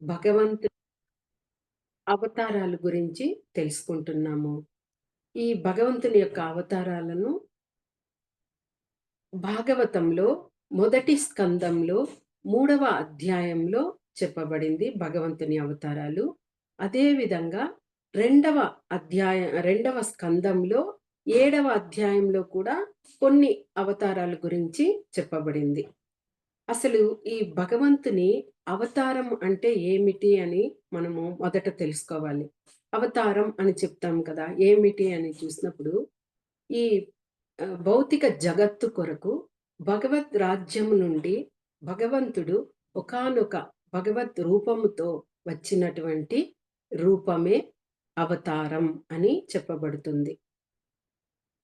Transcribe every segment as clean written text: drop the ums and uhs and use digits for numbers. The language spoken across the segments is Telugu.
భగవంతు అవతారాల గురించి తెలుసుకుంటున్నాము. ఈ భగవంతుని యొక్క అవతారాలను భాగవతంలో మొదటి స్కందంలో 3వ అధ్యాయంలో చెప్పబడింది భగవంతుని అవతారాలు. అదే విధంగా రెండవ రెండవ స్కందంలో 7వ అధ్యాయంలో కూడా కొన్ని అవతారాల గురించి చెప్పబడింది. అసలు ఈ భగవంతుని అవతారం అంటే ఏమిటి అని మనము మొదట తెలుసుకోవాలి. అవతారం అని చెప్తాం కదా! ఏమిటి అని చూసినప్పుడు ఈ భౌతిక జగత్తు కొరకు భగవత్ రాజ్యము నుండి భగవంతుడు ఒకానొక భగవత్ రూపముతో వచ్చినటువంటి రూపమే అవతారం అని చెప్పబడుతుంది.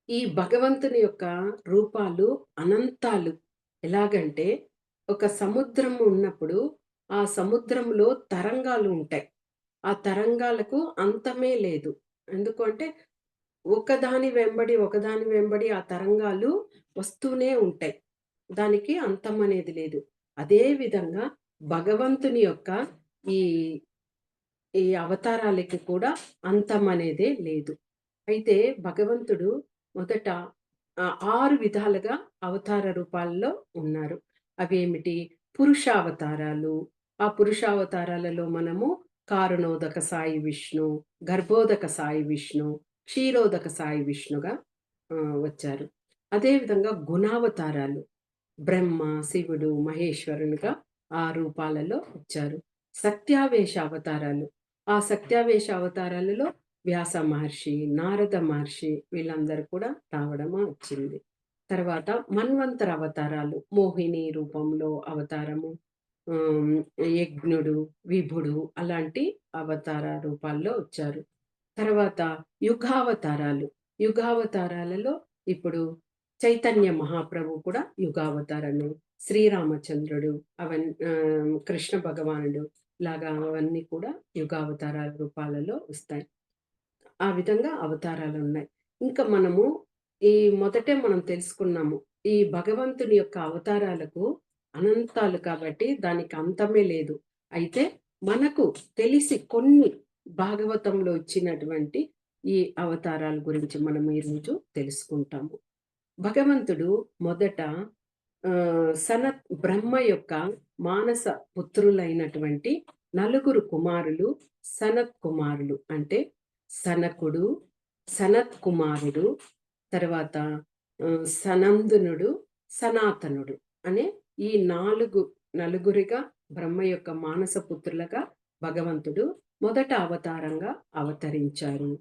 ఈ భగవంతుని యొక్క రూపాలు అనంతాలు. ఎలాగంటే ఒక సముద్రం ఉన్నప్పుడు ఆ సముద్రంలో తరంగాలు ఉంటాయి. ఆ తరంగాలకు అంతమే లేదు. ఎందుకు అంటే ఒకదాని వెంబడి ఆ తరంగాలు వస్తూనే ఉంటాయి. దానికి అంతం అనేది లేదు. అదే విధంగా భగవంతుని యొక్క ఈ, ఈ అవతారాలకి కూడా అంతం అనేదే లేదు. అయితే భగవంతుడు మొదట 6 విధాలుగా అవతార రూపాల్లో ఉన్నారు. అవేమిటి? పురుషావతారాలు. ఆ పురుషావతారాలలో మనము కారుణోదక సాయి విష్ణు, గర్భోదక సాయి విష్ణు, క్షీరోదక సాయి విష్ణుగా వచ్చారు. అదే విధంగా గుణావతారాలు. బ్రహ్మ, శివుడు, మహేశ్వరునిగా ఆ రూపాలలో వచ్చారు. సత్యావేశ అవతారాలు. ఆ సత్యావేశ అవతారాలలో వ్యాస మహర్షి, నారద మహర్షి వీళ్ళందరూ కూడా రావడం వచ్చింది. తర్వాత మన్వంతర అవతారాలు. మోహిని రూపంలో అవతారము, ఆహ్, యజ్ఞుడు, విభుడు అలాంటి అవతార రూపాల్లో వచ్చారు. తర్వాత యుగావతారాలు. యుగావతారాలలో ఇప్పుడు చైతన్య మహాప్రభు కూడా యుగావతారము. శ్రీరామచంద్రుడు కృష్ణ భగవానుడు ఇలాగా అవన్నీ కూడా యుగావతారాల రూపాలలో వస్తాయి. ఆ విధంగా అవతారాలున్నాయి. ఇంకా మనము ఈ మొదటే మనం తెలుసుకున్నాము. ఈ భగవంతుని యొక్క అవతారాలకు అనంతాలు కాబట్టి దానికి అంతమే లేదు. అయితే మనకు తెలిసి కొన్ని భాగవతంలో ఇచ్చినటువంటి ఈ అవతారాల గురించి మనం ఈరోజు తెలుసుకుంటాము. భగవంతుడు మొదట సనత్ బ్రహ్మ యొక్క మానస పుత్రులైనటువంటి నలుగురు కుమారులు సనత్ కుమారులు. అంటే సనకుడు, సనత్ కుమారుడు, తర్వాత సనందనుడు, సనాతనుడు అనే ఈ నలుగురిగా బ్రహ్మ యొక్క మానస పుత్రులుగా భగవంతుడు మొదట అవతారంగా అవతరించారు.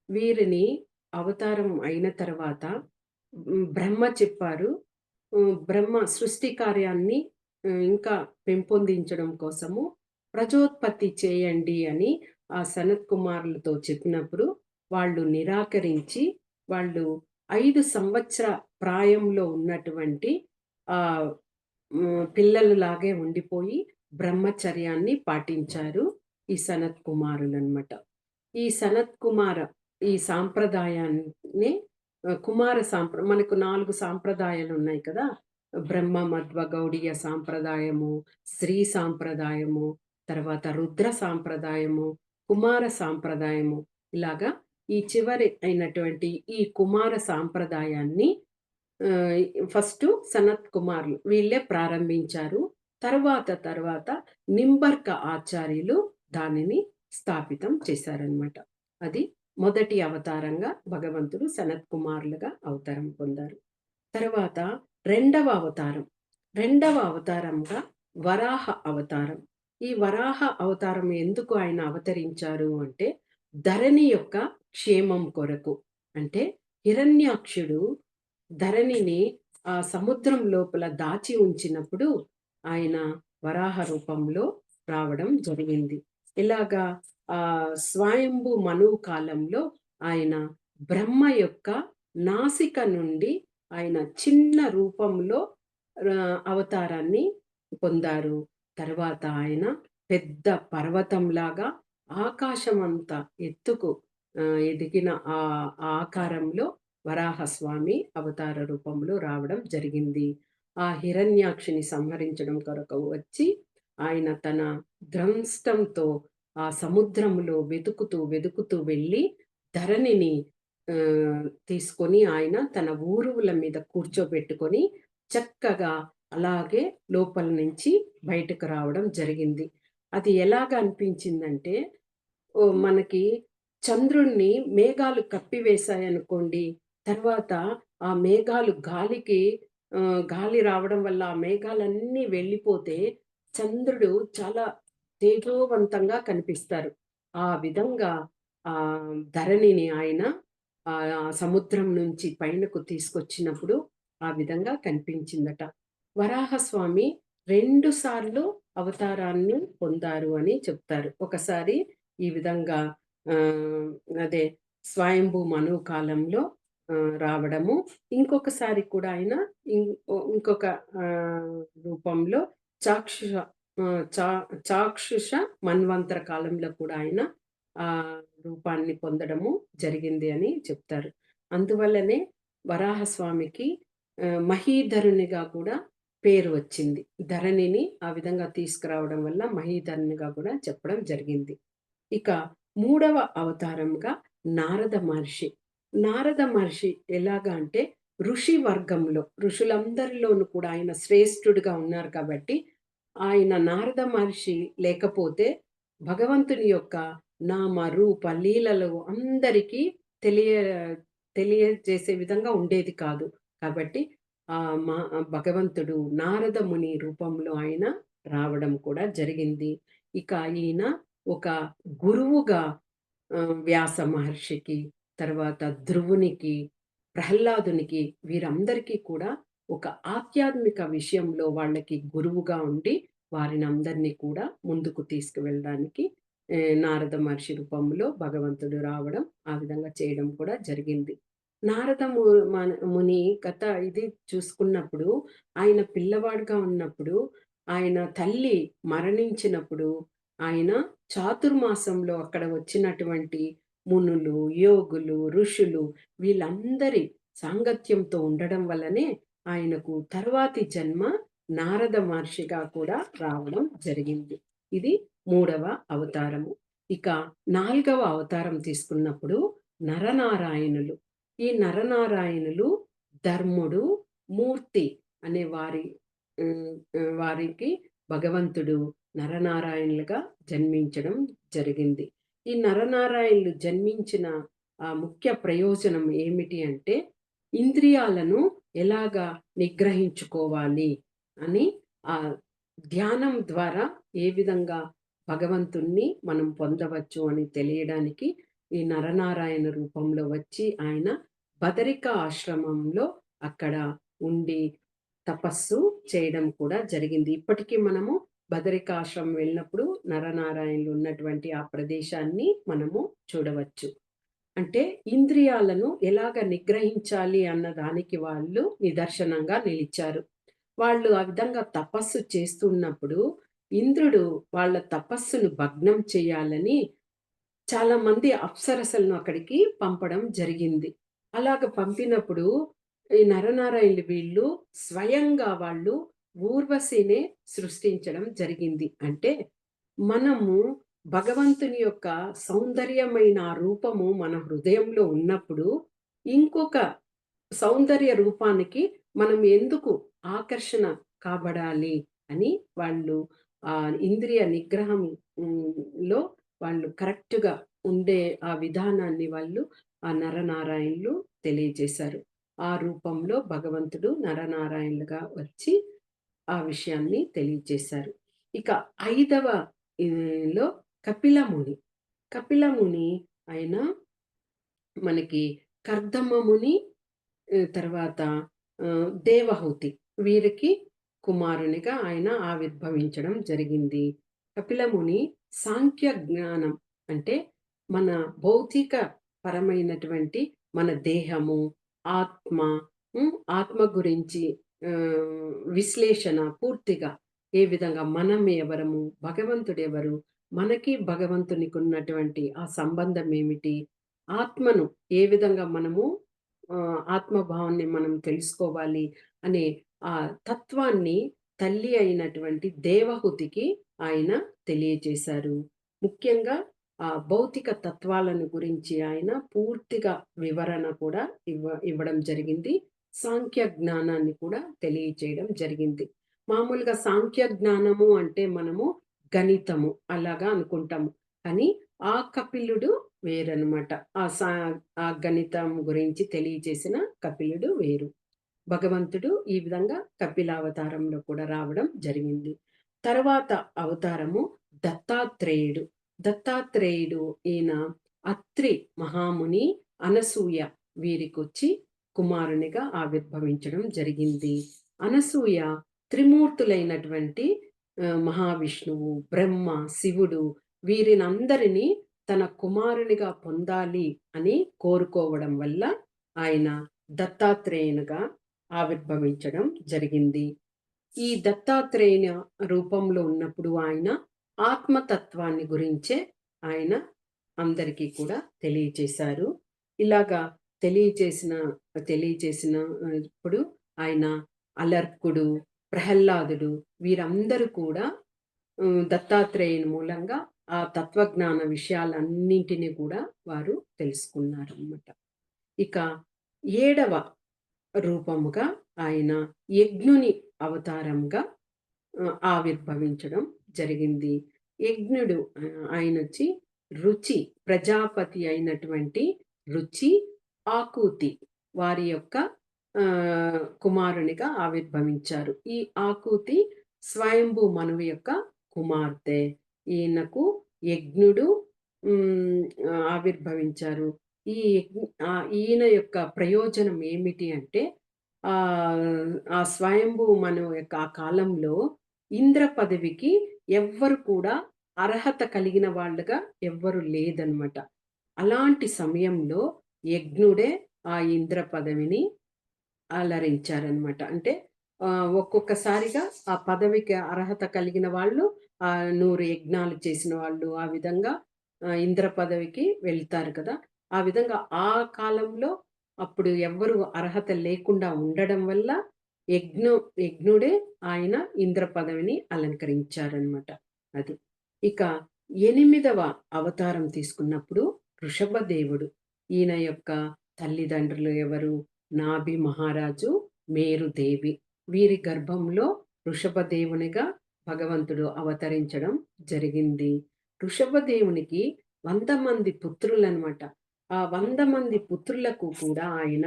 వీరిని అవతారం అయిన తర్వాత బ్రహ్మ చెప్పారు. బ్రహ్మ సృష్టి కార్యాన్ని ఇంకా పెంపొందించడం కోసము ప్రజోత్పత్తి చేయండి అని ఆ సనత్ కుమారులతో చెప్పినప్పుడు వాళ్ళు నిరాకరించి, వాళ్ళు 5 సంవత్సర ప్రాయంలో ఉన్నటువంటి ఆహ్, పిల్లలలాగే ఉండిపోయి బ్రహ్మచర్యాన్ని పాటించారు ఈ సనత్ కుమారులనమాట. ఈ సనత్ కుమార ఈ సాంప్రదాయాన్ని మనకు 4 సాంప్రదాయాలున్నాయి కదా! బ్రహ్మ మధ్వ గౌడీయ సాంప్రదాయము, శ్రీ సాంప్రదాయము, తర్వాత రుద్ర సాంప్రదాయము, కుమార సాంప్రదాయము. ఇలాగా ఈ చివరి అయినటువంటి ఈ కుమార సాంప్రదాయాన్ని ఆహ్, ఫస్టు సనత్ కుమార్‌లు వీళ్ళే ప్రారంభించారు. తర్వాత నింబర్క ఆచార్యులు దానిని స్థాపితం చేశారనమాట. అది మొదటి అవతారంగా భగవంతుడు సనత్ కుమారులుగా అవతారం పొందారు. తర్వాత రెండవ అవతారం. రెండవ అవతారంగా వరాహ అవతారం. ఈ వరాహ అవతారం ఎందుకు ఆయన అవతరించారు అంటే, ధరణి యొక్క క్షేమం కొరకు. అంటే హిరణ్యాక్షుడు ధరణిని ఆ సముద్రం లోపల దాచి ఉంచినప్పుడు ఆయన వరాహ రూపంలో రావడం జరిగింది. ఇలాగా స్వయంభు మనువు కాలంలో ఆయన బ్రహ్మ యొక్క నాసిక నుండి ఆయన చిన్న రూపంలో అవతారాన్ని పొందారు. తర్వాత ఆయన పెద్ద పర్వతంలాగా ఆకాశమంత ఎత్తుకు ఎదిగిన ఆ ఆకారంలో వరాహస్వామి అవతార రూపంలో రావడం జరిగింది. ఆ హిరణ్యాక్షిని సంహరించడం కొరకు వచ్చి ఆయన తన ద్రంష్టంతో ఆ సముద్రంలో వెతుకుతూ, వెతుకుతూ వెళ్ళి ధరణిని తీసుకొని ఆయన తన ఊరువుల మీద కూర్చోబెట్టుకొని చక్కగా అలాగే లోపల నుంచి బయటకు రావడం జరిగింది. అది ఎలాగ అనిపించిందంటే మనకి చంద్రుడిని మేఘాలు కప్పివేశాయనుకోండి. తర్వాత ఆ మేఘాలు గాలి రావడం వల్ల ఆ మేఘాలన్నీ వెళ్ళిపోతే చంద్రుడు చాలా తేజోవంతంగా కనిపిస్తారు. ఆ విధంగా ధరణిని ఆయన సముద్రం నుంచి పైనకు తీసుకొచ్చినప్పుడు ఆ విధంగా కనిపించిందట. వరాహస్వామి 2 సార్లు అవతారాన్ని పొందారు అని చెప్తారు. ఒకసారి ఈ విధంగా ఆహ్, అదే స్వయంభూ మనువు కాలంలో రావడము. ఇంకొకసారి కూడా ఆయన ఇం ఇంకొక రూపంలో చాక్షుష ఆహ్, చా చాక్షుష మన్వంతర కాలంలో కూడా ఆయన ఆ రూపాన్ని పొందడము జరిగింది అని చెప్తారు. అందువల్లనే వరాహస్వామికి మహీధరునిగా కూడా పేరు వచ్చింది. ధరణిని ఆ విధంగా తీసుకురావడం వల్ల మహీధరునిగా కూడా చెప్పడం జరిగింది. ఇక మూడవ అవతారంగా నారద మహర్షి. నారద మహర్షి ఎలాగా అంటే ఋషి వర్గంలో ఋషులందరిలోనూ కూడా ఆయన శ్రేష్ఠుడిగా ఉన్నారు కాబట్టి, ఆయన నారద మహర్షి లేకపోతే భగవంతుని యొక్క నామ, రూప, లీలలు అందరికీ తెలియ తెలియజేసే విధంగా ఉండేది కాదు. కాబట్టి మా భగవంతుడు నారద ముని రూపంలో ఆయన రావడం కూడా జరిగింది. ఇక ఈయన ఒక గురువుగా వ్యాస మహర్షికి, తర్వాత ధ్రువునికి, ప్రహ్లాదునికి వీరందరికీ కూడా ఒక ఆధ్యాత్మిక విషయంలో వాళ్ళకి గురువుగా ఉండి, వారినందరినీ కూడా ముందుకు తీసుకువెళ్ళడానికి నారద మహర్షి రూపంలో భగవంతుడు రావడం, ఆ విధంగా చేయడం కూడా జరిగింది. నారద ము మన ముని కథ ఇది చూసుకున్నప్పుడు, ఆయన పిల్లవాడుగా ఉన్నప్పుడు, ఆయన తల్లి మరణించినప్పుడు, ఆయన చాతుర్మాసంలో అక్కడ వచ్చినటువంటి మునులు, యోగులు, ఋషులు వీళ్ళందరి సాంగత్యంతో ఉండడం వల్లనే ఆయనకు తర్వాతి జన్మ నారద మహర్షిగా కూడా రావడం జరిగింది. ఇది మూడవ అవతారము. ఇక నాల్గవ అవతారం తీసుకున్నప్పుడు నరనారాయణులు. ఈ నరనారాయణులు ధర్ముడు, మూర్తి అనే వారికి భగవంతుడు నరనారాయణులుగా జన్మించడం జరిగింది. ఈ నరనారాయణులు జన్మించిన ముఖ్య ప్రయోజనం ఏమిటి అంటే, ఇంద్రియాలను ఎలాగా నిగ్రహించుకోవాలి అని ధ్యానం ద్వారా ఏ విధంగా భగవంతుణ్ణి మనం పొందవచ్చు అని తెలియడానికి ఈ నరనారాయణ రూపంలో వచ్చి ఆయన బదరిక ఆశ్రమంలో అక్కడ ఉండి తపస్సు చేయడం కూడా జరిగింది. ఇప్పటికీ మనము బదరికాశ్రమం వెళ్ళినప్పుడు నరనారాయణులు ఉన్నటువంటి ఆ ప్రదేశాన్ని మనము చూడవచ్చు. అంటే ఇంద్రియాలను ఎలాగ నిగ్రహించాలి అన్న దానికి వాళ్ళు నిదర్శనంగా నిలిచారు. వాళ్ళు ఆ విధంగా తపస్సు చేస్తున్నప్పుడు ఇంద్రుడు వాళ్ళ తపస్సును భగ్నం చేయాలని చాలామంది అప్సరసలను అక్కడికి పంపడం జరిగింది. అలాగ పంపినప్పుడు ఈ నరనారాయణులు వీళ్ళు స్వయంగా వాళ్ళు ఊర్వశినే సృష్టించడం జరిగింది. అంటే మనము భగవంతుని యొక్క సౌందర్యమైన ఆ రూపము మన హృదయంలో ఉన్నప్పుడు, ఇంకొక సౌందర్య రూపానికి మనం ఎందుకు ఆకర్షణ కాబడాలి అని వాళ్ళు ఇంద్రియ నిగ్రహం లో వాళ్ళు కరెక్ట్‌గా ఉండే ఆ విధానాన్ని వాళ్ళు ఆ నరనారాయణులు తెలియజేశారు. ఆ రూపంలో భగవంతుడు నరనారాయణులుగా వచ్చి ఆ విషయాన్ని తెలియజేశారు. ఇక ఐదవ లో కపిలముని. కపిలముని ఆయన మనకి కర్దమ ముని తర్వాత దేవహూతి వీరికి కుమారునిగా ఆయన ఆవిర్భవించడం జరిగింది. కపిలముని సాంఖ్య జ్ఞానం అంటే మన భౌతిక పరమైనటువంటి మన దేహము, ఆత్మ, ఆత్మ గురించి విశ్లేషణ పూర్తిగా ఏ విధంగా మనం ఎవరము, భగవంతుడెవరు, మనకి భగవంతునికి ఉన్నటువంటి ఆ సంబంధం ఏమిటి, ఆత్మను ఏ విధంగా మనము ఆత్మభావాన్ని మనం తెలుసుకోవాలి అనే ఆ తత్వాన్ని తల్లి అయినటువంటి దేవహుతికి ఆయన తెలియజేశారు. ముఖ్యంగా భౌతిక తత్వాలను గురించి ఆయన పూర్తిగా వివరణ కూడా ఇవ్వడం జరిగింది. సాంఖ్య జ్ఞానాన్ని కూడా తెలియచేయడం జరిగింది. మామూలుగా సాంఖ్య జ్ఞానము అంటే మనము గణితము అలాగా అనుకుంటాము. కానీ ఆ కపిలుడు వేరనమాట. ఆ గణితం గురించి తెలియజేసిన కపిలుడు వేరు. భగవంతుడు ఈ విధంగా కపిలావతారంలో కూడా రావడం జరిగింది. తరువాత అవతారము దత్తాత్రేయుడు. దత్తాత్రేయుడు ఈయన అత్రి మహాముని, అనసూయ వీరికొచ్చి కుమారునిగా ఆవిర్భవించడం జరిగింది. అనసూయ త్రిమూర్తులైనటువంటి మహావిష్ణువు, బ్రహ్మ, శివుడు వీరినందరినీ తన కుమారునిగా పొందాలి అని కోరుకోవడం వల్ల ఆయన దత్తాత్రేయునిగా ఆవిర్భవించడం జరిగింది. ఈ దత్తాత్రేయుని రూపంలో ఉన్నప్పుడు ఆయన ఆత్మతత్వాన్ని గురించే ఆయన అందరికీ కూడా తెలియచేశారు. ఇలాగా తెలియచేసిన తెలియచేసిన ఇప్పుడు ఆయన అలర్కుడు, ప్రహ్లాదుడు వీరందరూ కూడా దత్తాత్రేయుని మూలంగా ఆ తత్వజ్ఞాన విషయాలన్నింటినీ కూడా వారు తెలుసుకున్నారన్నమాట. ఇక ఏడవ రూపముగా ఆయన యజ్ఞుని అవతారంగా ఆవిర్భవించడం జరిగింది. యజ్ఞుడు ఆయనొచ్చి రుచి ప్రజాపతి అయినటువంటి రుచి, ఆకూతి వారి యొక్క కుమారునిగా ఆవిర్భవించారు. ఈ ఆకూతి స్వయంభూ మనువు యొక్క కుమార్తె. ఈయనకు యజ్ఞుడు ఆవిర్భవించారు. ఈ ఈయన యొక్క ప్రయోజనం ఏమిటి అంటే ఆ స్వయంభూ మనువు యొక్క ఆ కాలంలో ఇంద్ర పదవికి ఎవ్వరు కూడా అర్హత కలిగిన వాళ్ళుగా ఎవ్వరు లేదనమాట. అలాంటి సమయంలో యజ్ఞుడే ఆ ఇంద్ర పదవిని అలరించారనమాట. అంటే ఒక్కొక్కసారిగా ఆ పదవికి అర్హత కలిగిన వాళ్ళు 100 యజ్ఞాలు చేసిన వాళ్ళు ఆ విధంగా ఇంద్ర పదవికి వెళ్తారు కదా! ఆ విధంగా ఆ కాలంలో అప్పుడు ఎవ్వరు అర్హత లేకుండా ఉండడం వల్ల యజ్ఞుడే ఆయన ఇంద్ర పదవిని అలంకరించారనమాట. అది. ఇక 8వ అవతారం తీసుకున్నప్పుడు వృషభదేవుడు. ఈయన యొక్క తల్లిదండ్రులు ఎవరు? నాభి మహారాజు, మేరుదేవి. వీరి గర్భంలో వృషభదేవునిగా భగవంతుడు అవతరించడం జరిగింది. వృషభదేవునికి 100 మంది పుత్రులనమాట. ఆ 100 మంది పుత్రులకు కూడా ఆయన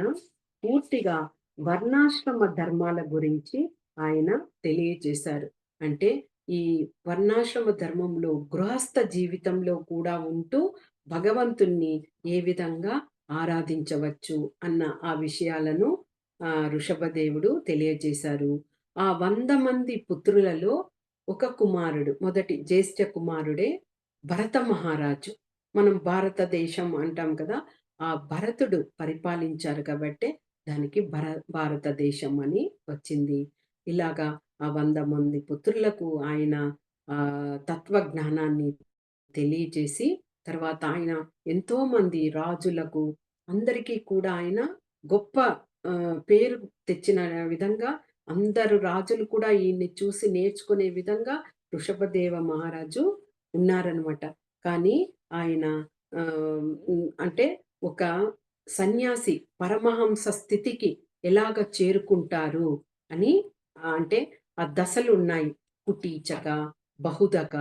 పూర్తిగా వర్ణాశ్రమ ధర్మాల గురించి ఆయన తెలియజేశారు. అంటే ఈ వర్ణాశ్రమ ధర్మంలో గృహస్థ జీవితంలో కూడా ఉంటూ భగవంతుణ్ణి ఏ విధంగా ఆరాధించవచ్చు అన్న ఆ విషయాలను ఋషభదేవుడు తెలియజేశారు. ఆ 100 మంది పుత్రులలో ఒక కుమారుడు మొదటి జ్యేష్ఠ కుమారుడే భరత మహారాజు. మనం భారతదేశం అంటాం కదా! ఆ భరతుడు పరిపాలించారు కాబట్టే దానికి భారతదేశం అని వచ్చింది. ఇలాగా ఆ 100 మంది పుత్రులకు ఆయన తత్వజ్ఞానాన్ని తెలియజేసి, తర్వాత ఆయన ఎంతోమంది రాజులకు అందరికీ కూడా ఆయన గొప్ప పేరు తెచ్చిన విధంగా అందరు రాజులు కూడా ఈయన్ని చూసి నేర్చుకునే విధంగా వృషభదేవ మహారాజు ఉన్నారనమాట. కానీ ఆయన అంటే ఒక సన్యాసి పరమహంస స్థితికి ఎలాగ చేరుకుంటారు అని అంటే ఆ దశలున్నాయి. కుటీచక, బహుదక,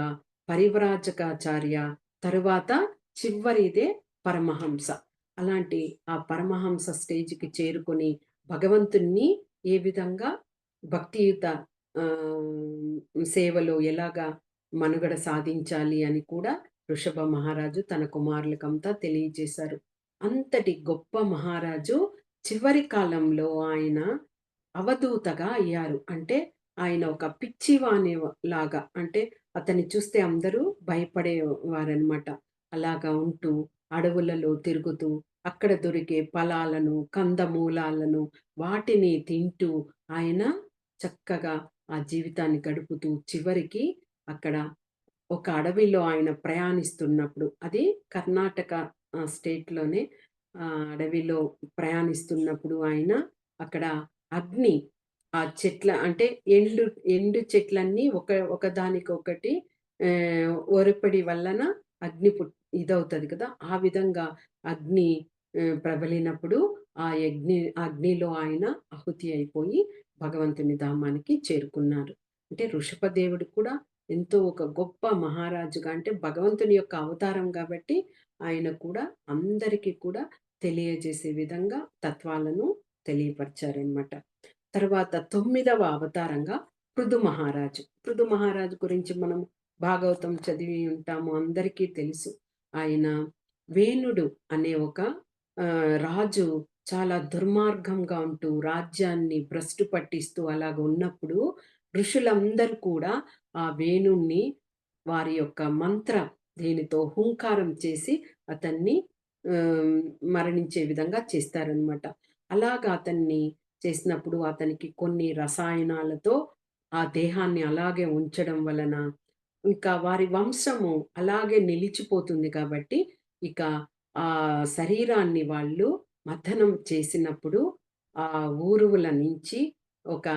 పరివ్రాజకాచార్య, తరువాత చివరిదే పరమహంస. అలాంటి ఆ పరమహంస స్టేజ్‌కి చేరుకొని భగవంతుణ్ణి ఏ విధంగా భక్తియుత సేవలో ఎలాగా మనుగడ సాధించాలి అని కూడా వృషభ మహారాజు తన కుమారులకంతా తెలియజేశారు. అంతటి గొప్ప మహారాజు చివరి కాలంలో ఆయన అవధూతగా అయ్యారు. అంటే ఆయన ఒక పిచ్చివాని లాగా అంటే అతన్ని చూస్తే అందరూ భయపడేవారనమాట. అలాగా ఉంటూ అడవులలో తిరుగుతూ అక్కడ దొరికే ఫలాలను, కందమూలాలను వాటిని తింటూ ఆయన చక్కగా ఆ జీవితాన్ని గడుపుతూ చివరికి అక్కడ ఒక అడవిలో ఆయన ప్రయాణిస్తున్నప్పుడు అది కర్ణాటక స్టేట్‌లోనే అడవిలో ప్రయాణిస్తున్నప్పుడు ఆయన అక్కడ అగ్ని ఆ చెట్ల అంటే ఎండు ఎండు చెట్లన్నీ ఒకదానికొకటి ఒరపడి వలన అగ్ని ఇదవుతది కదా! ఆ విధంగా అగ్ని ప్రబలినప్పుడు అగ్నిలో ఆయన ఆహుతి అయిపోయి భగవంతుని ధామానికి చేరుకున్నారు. అంటే వృషభదేవుడు కూడా ఎంతో ఒక గొప్ప మహారాజుగా అంటే భగవంతుని యొక్క అవతారం గాబట్టి ఆయన కూడా అందరికీ కూడా తెలియజేసే విధంగా తత్వాలను తెలియపరిచారనమాట. తర్వాత 9వ అవతారంగా పృథు మహారాజు. పృథు మహారాజు గురించి మనం భాగవతం చదివి ఉంటాము. అందరికీ తెలుసు. ఆయన వేణుడు అనే ఒక రాజు చాలా దుర్మార్గంగా ఉంటూ, రాజ్యాన్ని భ్రష్టు పట్టిస్తూ అలాగ ఉన్నప్పుడు, ఋషులందరూ కూడా ఆ వేణుడిని వారి యొక్క మంత్ర దీనితో హుంకారం చేసి అతన్ని ఆహ్, మరణించే విధంగా చేస్తారనమాట. అలాగా అతన్ని చేసినప్పుడు అతనికి కొన్ని రసాయనాలతో ఆ దేహాన్ని అలాగే ఉంచడం వలన ఇంకా వారి వంశము అలాగే నిలిచిపోతుంది కాబట్టి, ఇక ఆ శరీరాన్ని వాళ్ళు మథనం చేసినప్పుడు ఆ ఊరువుల నుంచి ఒక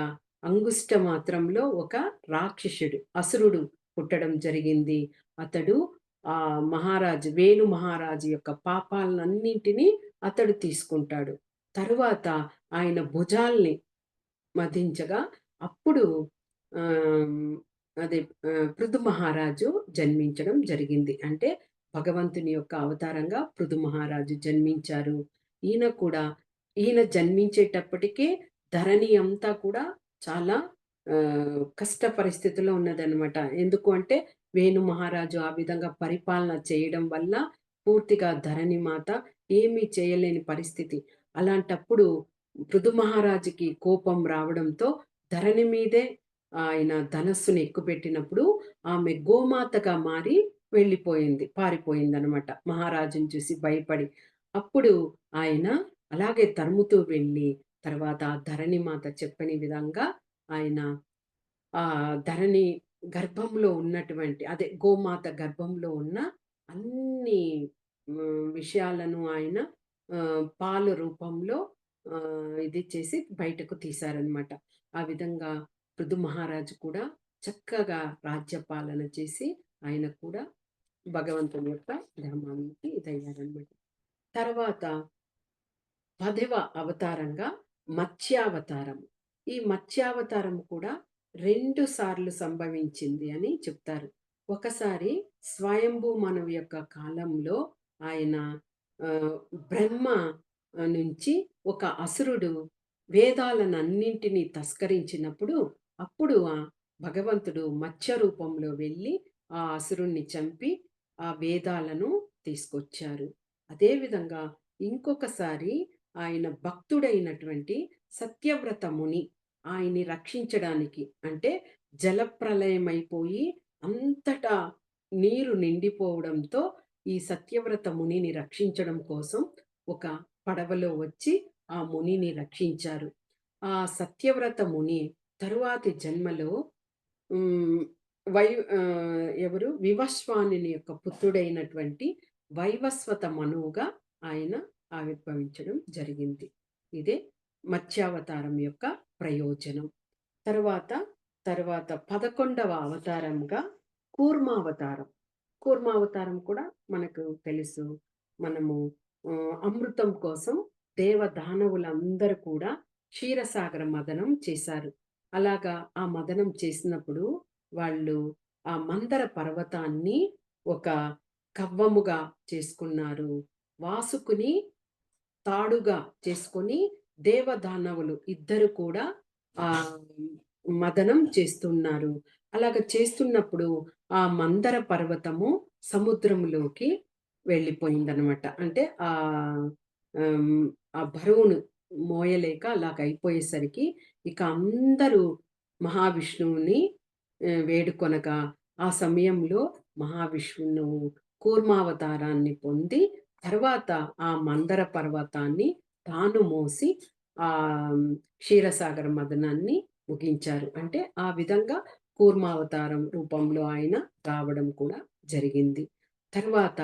అంగుష్ట మాత్రంలో ఒక రాక్షసుడు, అసురుడు పుట్టడం జరిగింది. అతడు వేణు మహారాజు యొక్క పాపాలనన్నింటినీ అతడు తీసుకుంటాడు. తరువాత ఆయన భుజాల్ని మధించగా అప్పుడు ఆహ్, అదే పృథు మహారాజు జన్మించడం జరిగింది. అంటే భగవంతుని యొక్క అవతారంగా పృథు మహారాజు జన్మించారు. ఈయన కూడా ఈయన జన్మించేటప్పటికే ధరణి అంతా కూడా చాలా కష్ట పరిస్థితిలో ఉన్నదనమాట. ఎందుకు అంటే వేణు మహారాజు ఆ విధంగా పరిపాలన చేయడం వల్ల పూర్తిగా ధరణి మాత ఏమీ చేయలేని పరిస్థితి. అలాంటప్పుడు పృథు మహారాజుకి కోపం రావడంతో ధరణి మీదే ఆయన ధనస్సుని ఎక్కుపెట్టినప్పుడు ఆమె గోమాతగా మారి వెళ్ళిపోయింది. పారిపోయిందనమాట. మహారాజుని చూసి భయపడి. అప్పుడు ఆయన అలాగే తరుముతూ వెళ్ళి తర్వాత ఆ ధరణి మాత చెప్పని విధంగా ఆయన ధరణి గర్భంలో ఉన్నటువంటి అదే గోమాత గర్భంలో ఉన్న అన్ని విషయాలను ఆయన పాలు రూపంలో ఇది చేసి బయటకు తీశారనమాట. ఆ విధంగా పృథు మహారాజు కూడా చక్కగా రాజ్యపాలన చేసి ఆయన కూడా భగవంతుని యొక్క ధామానికి ఇదయ్యారనమాట. తర్వాత 10వ అవతారంగా మత్స్యావతారం. ఈ మత్స్యావతారం కూడా 2 సార్లు సంభవించింది అని చెప్తారు. ఒకసారి స్వయంభూ మనువు యొక్క కాలంలో ఆయన ఆహ్, బ్రహ్మ నుంచి ఒక అసురుడు వేదాలనన్నింటినీ తస్కరించినప్పుడు, అప్పుడు భగవంతుడు మత్స్య రూపంలో వెళ్ళి ఆ అసురుడిని చంపి ఆ వేదాలను తీసుకొచ్చారు. అదే విధంగా ఇంకొకసారి ఆయన భక్తుడైనటువంటి సత్యవ్రత ముని ఆయన్ని రక్షించడానికి అంటే జలప్రలయమైపోయి అంతటా నీరు నిండిపోవడంతో ఈ సత్యవ్రత మునిని రక్షించడం కోసం ఒక పడవలో వచ్చి ఆ మునిని రక్షించారు. ఆ సత్యవ్రత ముని తరువాతి జన్మలో హ్మ్. ఎవరు వివస్వానుని యొక్క పుత్రుడైనటువంటి వైవస్వత మనువుగా ఆయన ఆవిర్భవించడం జరిగింది. ఇదే మత్స్యావతారం యొక్క ప్రయోజనం. తరువాత, తరువాత 11వ అవతారంగా కూర్మావతారం. కూర్మావతారం కూడా మనకు తెలుసు. మనము అమృతం కోసం దేవదానవులందరూ కూడా క్షీరసాగర మథనం చేశారు. అలాగా ఆ మథనం చేసినప్పుడు వాళ్ళు ఆ మందర పర్వతాన్ని ఒక కవ్వముగా చేసుకున్నారు. వాసుకుని తాడుగా చేసుకొని దేవదానవులు ఇద్దరు కూడా ఆహ్, మథనం చేస్తున్నారు. అలాగ చేస్తున్నప్పుడు ఆ మందర పర్వతము సముద్రంలోకి వెళ్ళిపోయిందనమాట. అంటే హ్మ్, ఆ బరువును మోయలేక అలాగయిపోయేసరికి ఇక అందరూ మహావిష్ణువుని వేడుకొనగా ఆ సమయంలో మహావిష్ణువు కూర్మావతారాన్ని పొంది తర్వాత ఆ మందర పర్వతాన్ని తాను మోసి ఆహ్, క్షీరసాగర మథనాన్ని ముగించారు. అంటే ఆ విధంగా కూర్మావతారం రూపంలో ఆయన రావడం కూడా జరిగింది. తర్వాత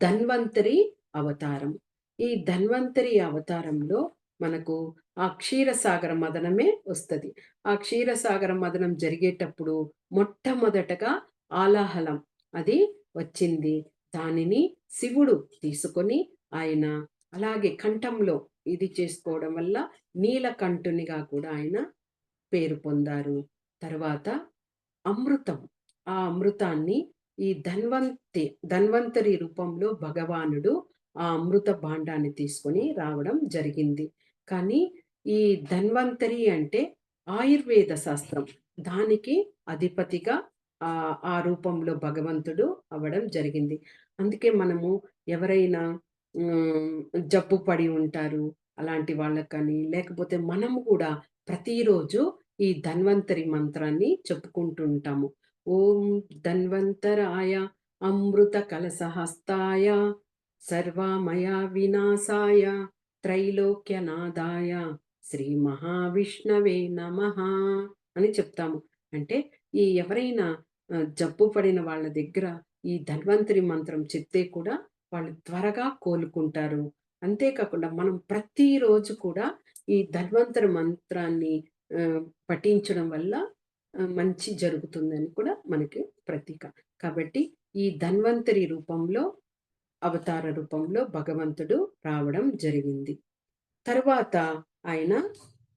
ధన్వంతరి అవతారం. ఈ ధన్వంతరి అవతారంలో మనకు ఆ క్షీరసాగర మదనమే వస్తది. ఆ క్షీరసాగర మదనం జరిగేటప్పుడు మొట్టమొదటగా ఆలాహలం అది వచ్చింది. దానిని శివుడు తీసుకొని ఆయన అలాగే కంఠంలో ఇది చేసుకోవడం వల్ల నీలకంఠునిగా కూడా ఆయన పేరు పొందారు. తర్వాత అమృతం. ఆ అమృతాన్ని ఈ ధన్వంతరి రూపంలో భగవానుడు ఆ అమృత భాండాన్ని తీసుకొని రావడం జరిగింది. కానీ ఈ ధన్వంతరి అంటే ఆయుర్వేద శాస్త్రం. దానికి అధిపతిగా ఆ రూపంలో భగవంతుడు అవ్వడం జరిగింది. అందుకే మనము ఎవరైనా హ్మ్, జబ్బు పడి ఉంటారు. అలాంటి వాళ్ళకని లేకపోతే మనము కూడా ప్రతిరోజు ఈ ధన్వంతరి మంత్రాన్ని చెప్పుకుంటూ ఉంటాము. ఓం ధన్వంతరాయ అమృత కలశహస్తాయ సర్వమయ వినాశాయ త్రైలోక్యనాదాయ శ్రీ మహావిష్ణవే నమః అని చెప్తాము. అంటే ఈ ఎవరైనా జబ్బు పడిన వాళ్ళ దగ్గర ఈ ధన్వంతరి మంత్రం చెప్తే కూడా వాళ్ళు త్వరగా కోలుకుంటారు. అంతేకాకుండా మనం ప్రతిరోజు కూడా ఈ ధన్వంతరి మంత్రాన్ని ఆహ్, పఠించడం వల్ల మంచి జరుగుతుందని కూడా మనకి ప్రతీక. కాబట్టి ఈ ధన్వంతరి రూపంలో, అవతార రూపంలో భగవంతుడు రావడం జరిగింది. తరువాత ఆయన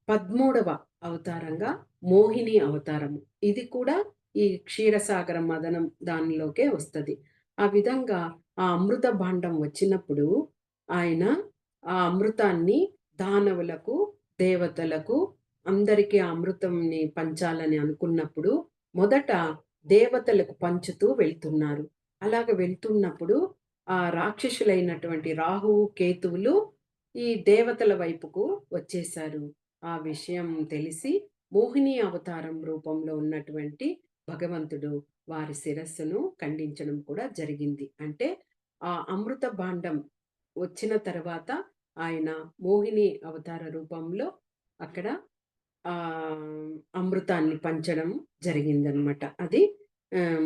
13వ అవతారంగా మోహిని అవతారము. ఇది కూడా ఈ క్షీరసాగర మదనం దానిలోకే వస్తది. ఆ విధంగా ఆ అమృత భాండం వచ్చినప్పుడు ఆయన ఆ అమృతాన్ని దానవులకు, దేవతలకు అందరికీ ఆ అమృతంని పంచాలని అనుకున్నప్పుడు మొదట దేవతలకు పంచుతూ వెళ్తున్నారు. అలాగ వెళ్తున్నప్పుడు ఆ రాక్షసులైనటువంటి రాహువు, కేతువులు ఈ దేవతల వైపుకు వచ్చేశారు. ఆ విషయం తెలిసి మోహిని అవతారం రూపంలో ఉన్నటువంటి భగవంతుడు వారి శిరస్సును ఖండించడం కూడా జరిగింది. అంటే ఆ అమృత భాండం వచ్చిన తర్వాత ఆయన మోహిని అవతార రూపంలో అక్కడ అమృతాన్ని పంచడం జరిగిందనమాట. అది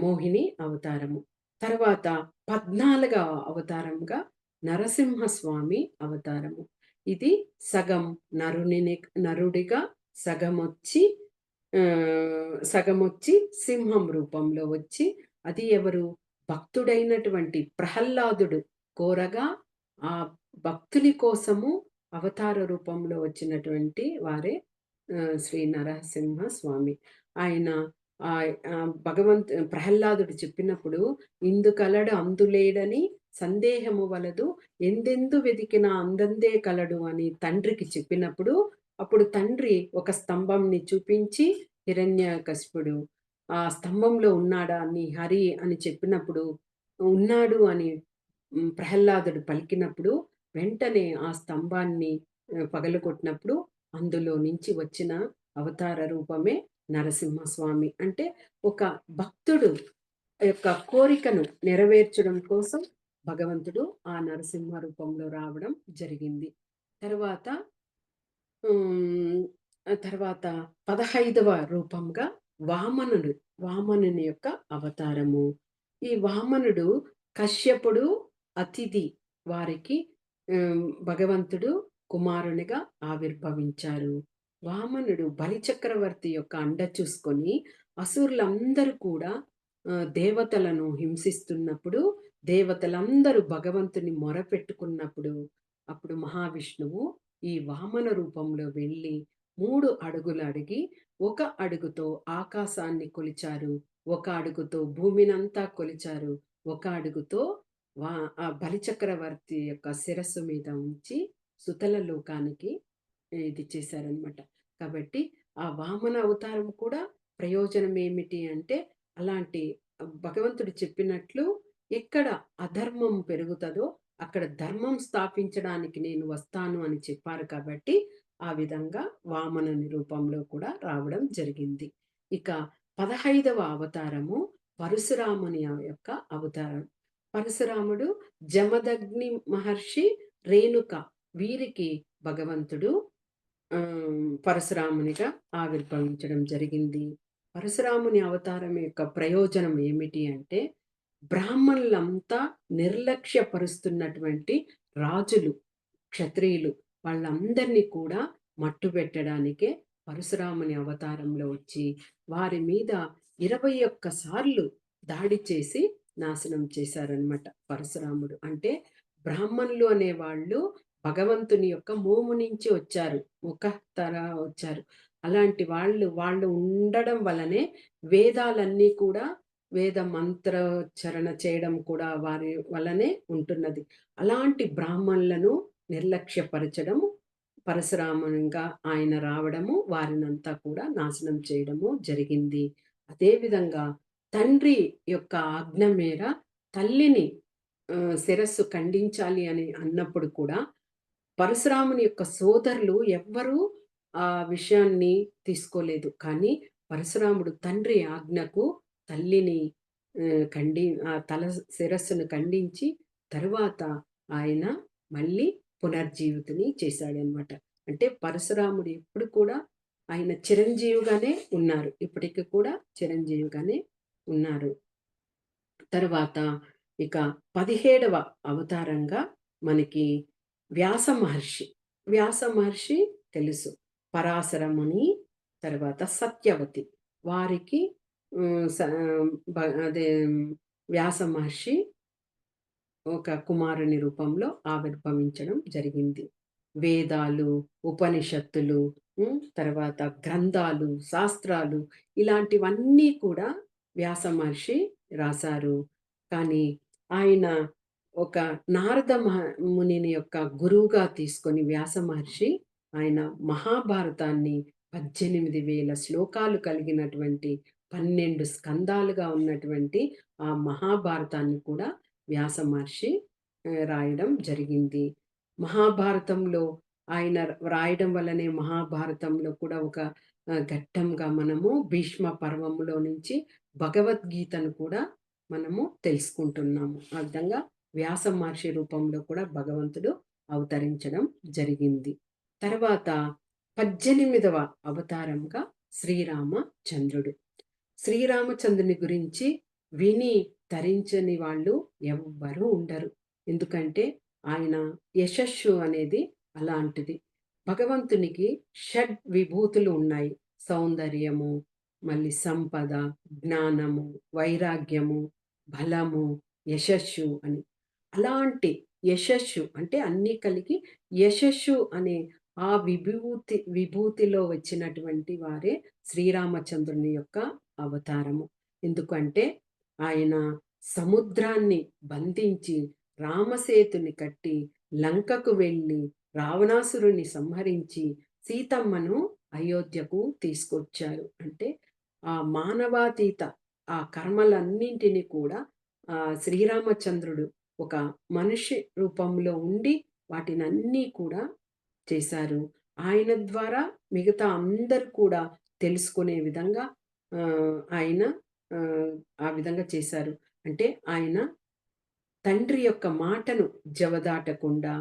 మోహిని అవతారము. తర్వాత 14వ అవతారంగా నరసింహస్వామి అవతారము. ఇది సగం నరునిని నరుడిగా సగమొచ్చి సగమొచ్చి సింహం రూపంలో వచ్చి అది ఎవరు? భక్తుడైనటువంటి ప్రహ్లాదుడు కోరగా ఆ భక్తుని కోసము అవతార రూపంలో వచ్చినటువంటి వారే శ్రీ నరసింహ స్వామి. ఆయన ప్రహ్లాదుడు చెప్పినప్పుడు "ఇందుకలడు అందులేడని సందేహము వలదు ఎందెందు వెదికినా అందందే కలడు" అని తండ్రికి చెప్పినప్పుడు, అప్పుడు తండ్రి ఒక స్తంభంని చూపించి హిరణ్యకశిపుడు ఆ స్తంభంలో ఉన్నాడా నీ హరి అని చెప్పినప్పుడు, ఉన్నాడు అని ప్రహ్లాదుడు పలికినప్పుడు వెంటనే ఆ స్తంభాన్ని పగలగొట్టినప్పుడు అందులో నుంచి వచ్చిన అవతార రూపమే నరసింహస్వామి. అంటే ఒక భక్తుడు యొక్క కోరికను నెరవేర్చడం కోసం భగవంతుడు ఆ నరసింహ రూపంలో రావడం జరిగింది. తరువాత హ్మ్. తర్వాత 15వ రూపంగా వామనుడు. వామనుని యొక్క అవతారము. ఈ వామనుడు కశ్యపుడు, అతిథి వారికి భగవంతుడు కుమారునిగా ఆవిర్భవించారు. వామనుడు బలిచక్రవర్తి యొక్క అండ చూసుకొని అసురులందరూ కూడా దేవతలను హింసిస్తున్నప్పుడు, దేవతలందరూ భగవంతుని మొరపెట్టుకున్నప్పుడు, అప్పుడు మహావిష్ణువు ఈ వామన రూపంలో వెళ్ళి 3 అడుగులు అడిగి, ఒక అడుగుతో ఆకాశాన్ని కొలిచారు. ఒక అడుగుతో భూమినంతా కొలిచారు. ఒక అడుగుతో ఆ బలిచక్రవర్తి యొక్క శిరస్సు మీద ఉంచి సుతల లోకానికి ఇది చేశారనమాట. కాబట్టి ఆ వామన అవతారం కూడా ప్రయోజనం ఏమిటి అంటే, అలాంటి భగవంతుడు చెప్పినట్లు ఎక్కడ అధర్మం పెరుగుతదో అక్కడ ధర్మం స్థాపించడానికి నేను వస్తాను అని చెప్పారు కాబట్టి, ఆ విధంగా వామనుని రూపంలో కూడా రావడం జరిగింది. ఇక 15వ అవతారము పరశురాముని యొక్క అవతారం. పరశురాముడు జమదగ్ని మహర్షి, రేణుక వీరికి భగవంతుడు పరశురామునిగా ఆవిర్భవించడం జరిగింది. పరశురాముని అవతారం యొక్క ప్రయోజనం ఏమిటి అంటే, బ్రాహ్మణులంతా నిర్లక్ష్యపరుస్తున్నటువంటి రాజులు, క్షత్రియులు వాళ్ళందరినీ కూడా మట్టుబెట్టడానికే పరశురాముని అవతారంలో వచ్చి, వారి మీద 21 సార్లు దాడి చేసి నాశనం చేశారనమాట పరశురాముడు. అంటే బ్రాహ్మణులు అనేవాళ్ళు భగవంతుని యొక్క మోము నుంచి వచ్చారు. ముఖతర వచ్చారు. అలాంటి వాళ్ళు ఉండడం వలనే వేదాలన్నీ కూడా వేద మంత్రోచ్చరణ చేయడం కూడా వారి వల్లనే ఉంటున్నది. అలాంటి బ్రాహ్మణులను నిర్లక్ష్యపరచడం, పరశురామునిగా ఆయన రావడము, వారినంతా కూడా నాశనం చేయడము జరిగింది. అదే విధంగా తండ్రి యొక్క ఆజ్ఞ మేర తల్లిని శిరస్సు ఖండించాలి అని అన్నప్పుడు కూడా పరశురాముని యొక్క సోదరులు ఎవ్వరూ ఆ విషయాన్ని తీసుకోలేదు. కానీ పరశురాముడు తండ్రి ఆజ్ఞకు తల్లిని తల శిరస్సును ఖండించి తరువాత ఆయన మళ్ళీ పునర్జీవితుని చేశాడనమాట. అంటే పరశురాముడు ఎప్పుడు కూడా ఆయన చిరంజీవిగానే ఉన్నారు. ఇప్పటికి కూడా చిరంజీవిగానే ఉన్నారు. తరువాత ఇక 17వ అవతారంగా మనకి వ్యాస మహర్షి. వ్యాస మహర్షి తెలుసు. పరాశర ముని, తర్వాత సత్యవతి. వారికి హ్మ్. స బ అదే వ్యాస మహర్షి ఒక కుమారుని రూపంలో ఆవిర్భవించడం జరిగింది. వేదాలు, ఉపనిషత్తులు, తర్వాత గ్రంథాలు, శాస్త్రాలు ఇలాంటివన్నీ కూడా వ్యాస మహర్షి రాశారు. కానీ ఆయన ఒక నారద మునిని యొక్క గురువుగా తీసుకొని వ్యాస మహర్షి ఆయన మహాభారతాన్ని 18,000 శ్లోకాలు కలిగినటువంటి 12 స్కందాలుగా ఉన్నటువంటి ఆ మహాభారతాన్ని కూడా వ్యాస మహర్షి రాయడం జరిగింది. మహాభారతంలో ఆయన రాయడం వల్లనే మహాభారతంలో కూడా ఒక ఘట్టంగా మనము భీష్మ పర్వంలో నుంచి భగవద్గీతను కూడా మనము తెలుసుకుంటున్నాము. ఆ విధంగా వ్యాస మహర్షి రూపంలో కూడా భగవంతుడు అవతరించడం జరిగింది. తర్వాత 18వ అవతారంగా శ్రీరామచంద్రుడు. శ్రీరామచంద్రుని గురించి విని తరించని వాళ్ళు ఎవ్వరూ ఉండరు. ఎందుకంటే ఆయన యశస్సు అనేది అలాంటిది. భగవంతునికి షడ్ విభూతులు ఉన్నాయి. సౌందర్యము, మళ్ళీ సంపద, జ్ఞానము, వైరాగ్యము, బలము, యశస్సు అని. అలాంటి యశస్సు అంటే అన్నీ కలిగి యశస్సు అనే ఆ విభూతిలో వచ్చినటువంటి వారే శ్రీరామచంద్రుని యొక్క అవతారము. ఎందుకంటే ఆయన సముద్రాన్ని బంధించి రామసేతుని కట్టి లంకకు వెళ్ళి రావణాసురుని సంహరించి సీతమ్మను అయోధ్యకు తీసుకొచ్చారు. అంటే ఆ మానవాతీత ఆ కర్మలన్నింటిని కూడా శ్రీరామచంద్రుడు ఒక మనిషి రూపంలో ఉండి వాటినన్నీ కూడా చేశారు. ఆయన ద్వారా మిగతా అందరూ కూడా తెలుసుకునే విధంగా ఆయన ఆ విధంగా చేశారు. అంటే ఆయన తండ్రి యొక్క మాటను జవదాటకుండా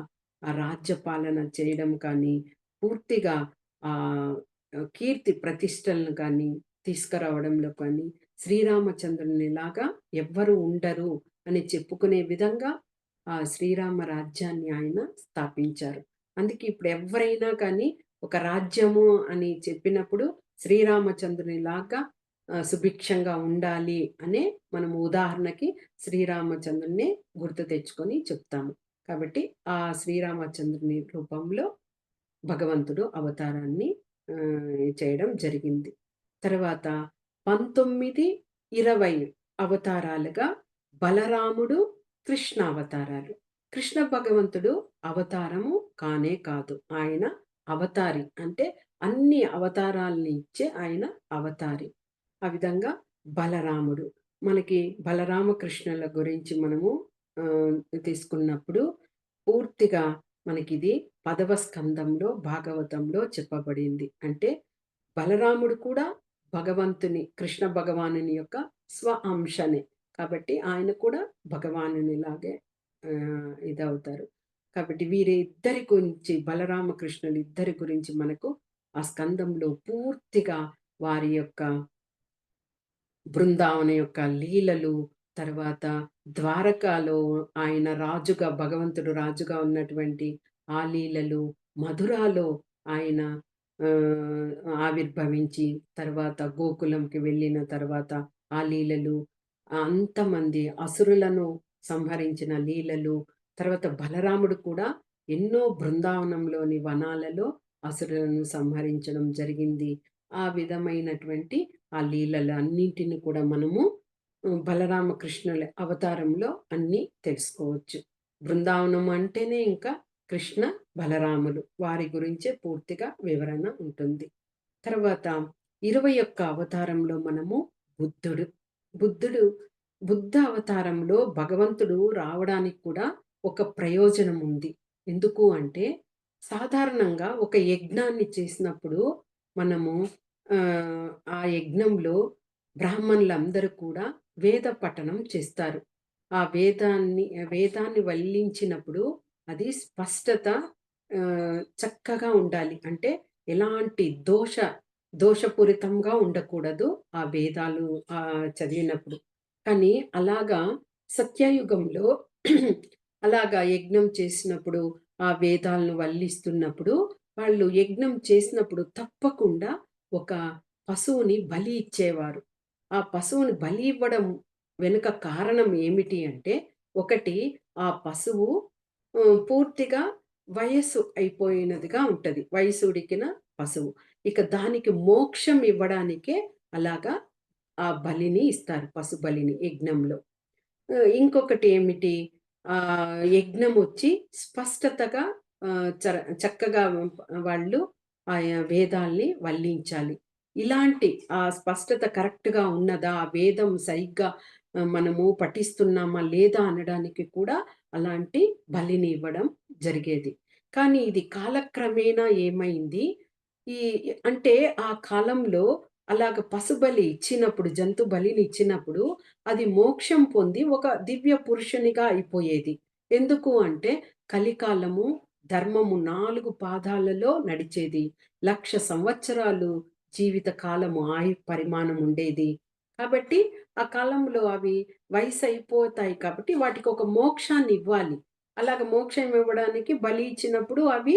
ఆ రాజ్య పాలన చేయడం కానీ, పూర్తిగా ఆహ్, కీర్తి ప్రతిష్టలను కానీ తీసుకురావడంలో కానీ, శ్రీరామచంద్రునిలాగా ఎవ్వరు ఉండరు అని చెప్పుకునే విధంగా ఆ శ్రీరామ రాజ్యాన్ని ఆయన స్థాపించారు. అందుకే ఇప్పుడు ఎవ్వరైనా కానీ ఒక రాజ్యము అని చెప్పినప్పుడు శ్రీరామచంద్రునిలాగా సుభిక్షంగా ఉండాలి అనే మనము ఉదాహరణకి శ్రీరామచంద్రుడిని గుర్తు తెచ్చుకొని చెప్తాము. కాబట్టి ఆ శ్రీరామచంద్రుని రూపంలో భగవంతుడు అవతారాన్ని చేయడం జరిగింది. తర్వాత 19, 20 అవతారాలుగా బలరాముడు, కృష్ణ అవతారాలు. కృష్ణ భగవంతుడు అవతారము కానే కాదు. ఆయన అవతారి. అంటే అన్ని అవతారాల్ని ఇచ్చే ఆయన అవతారి. ఆ విధంగా బలరాముడు. మనకి బలరామకృష్ణుల గురించి మనము ఆహ్, తీసుకున్నప్పుడు పూర్తిగా మనకిది 10వ స్కందంలో భాగవతంలో చెప్పబడింది. అంటే బలరాముడు కూడా భగవంతుని కృష్ణ భగవానుని యొక్క స్వ అంశనే. కాబట్టి ఆయన కూడా భగవానునిలాగే ఇదవుతారు. కాబట్టి వీరిద్దరి గురించి బలరామకృష్ణులు ఇద్దరి గురించి మనకు ఆ స్కందంలో పూర్తిగా వారి యొక్క బృందావనం యొక్క లీలలు, తర్వాత ద్వారకాలో ఆయన రాజుగా భగవంతుడు రాజుగా ఉన్నటువంటి ఆ లీలలు, మధురాలో ఆయన ఆహ్, ఆవిర్భవించి, తర్వాత గోకులంకి వెళ్ళిన తర్వాత ఆ లీలలు, అంతమంది అసురులను సంహరించిన లీలలు, తర్వాత బలరాముడు కూడా ఎన్నో బృందావనంలోని వనాలలో అసురులను సంహరించడం జరిగింది. ఆ విధమైనటువంటి ఆ లీలలన్నింటిని కూడా మనము బలరామకృష్ణుల అవతారంలో అన్నీ తెలుసుకోవచ్చు. బృందావనం అంటేనే ఇంకా కృష్ణ, బలరాములు వారి గురించే పూర్తిగా వివరణ ఉంటుంది. తర్వాత 21 అవతారంలో మనము బుద్ధుడు. బుద్ధుడు బుద్ధ అవతారంలో భగవంతుడు రావడానికి కూడా ఒక ప్రయోజనం ఉంది. ఎందుకు అంటే సాధారణంగా ఒక యజ్ఞాన్ని చేసినప్పుడు మనము ఆ యజ్ఞంలో బ్రాహ్మణులందరూ కూడా వేద పఠనం చేస్తారు. ఆ వేదాన్ని వల్లించినప్పుడు అది స్పష్టత చక్కగా ఉండాలి. అంటే ఎలాంటి దోషపూరితంగా ఉండకూడదు ఆ వేదాలు చదివినప్పుడు. కానీ అలాగా సత్యయుగంలో అలాగా యజ్ఞం చేసినప్పుడు, ఆ వేదాలను వల్లిస్తున్నప్పుడు, వాళ్ళు యజ్ఞం చేసినప్పుడు తప్పకుండా ఒక పశువుని బలి ఇచ్చేవారు. ఆ పశువుని బలి ఇవ్వడం వెనుక కారణం ఏమిటి అంటే, ఒకటి ఆ పశువు పూర్తిగా వయస్సు అయిపోయినదిగా ఉంటది. వయసు ఉడికిన పశువు. ఇక దానికి మోక్షం ఇవ్వడానికే అలాగా ఆ బలిని ఇస్తారు. పశు బలిని యజ్ఞంలో. ఇంకొకటి ఏమిటి? యజ్ఞమొచ్చి స్పష్టతగా చక్కగా వాళ్ళు ఆయా వేదాల్ని వల్లించాలి. ఇలాంటి ఆ స్పష్టత కరెక్ట్‌గా ఉన్నదా? ఆ వేదం సరిగ్గా మనము పఠిస్తున్నామా? లేదా? అనడానికి కూడా అలాంటి బలిని ఇవ్వడం జరిగేది. కానీ ఇది కాలక్రమేణా ఏమైంది? ఈ అంటే ఆ కాలంలో అలాగ పశుబలి ఇచ్చినప్పుడు, జంతు బలిని ఇచ్చినప్పుడు అది మోక్షం పొంది ఒక దివ్య పురుషునిగా అయిపోయేది. ఎందుకు అంటే కలికాలము, ధర్మము 4 పాదాలలో నడిచేది. 1,00,000 సంవత్సరాలు జీవిత కాలము పరిమాణం ఉండేది. కాబట్టి ఆ కాలంలో అవి వయసయిపోతాయి కాబట్టి వాటికొక మోక్షాన్ని ఇవ్వాలి. అలాగ మోక్షం ఇవ్వడానికి బలి ఇచ్చినప్పుడు అవి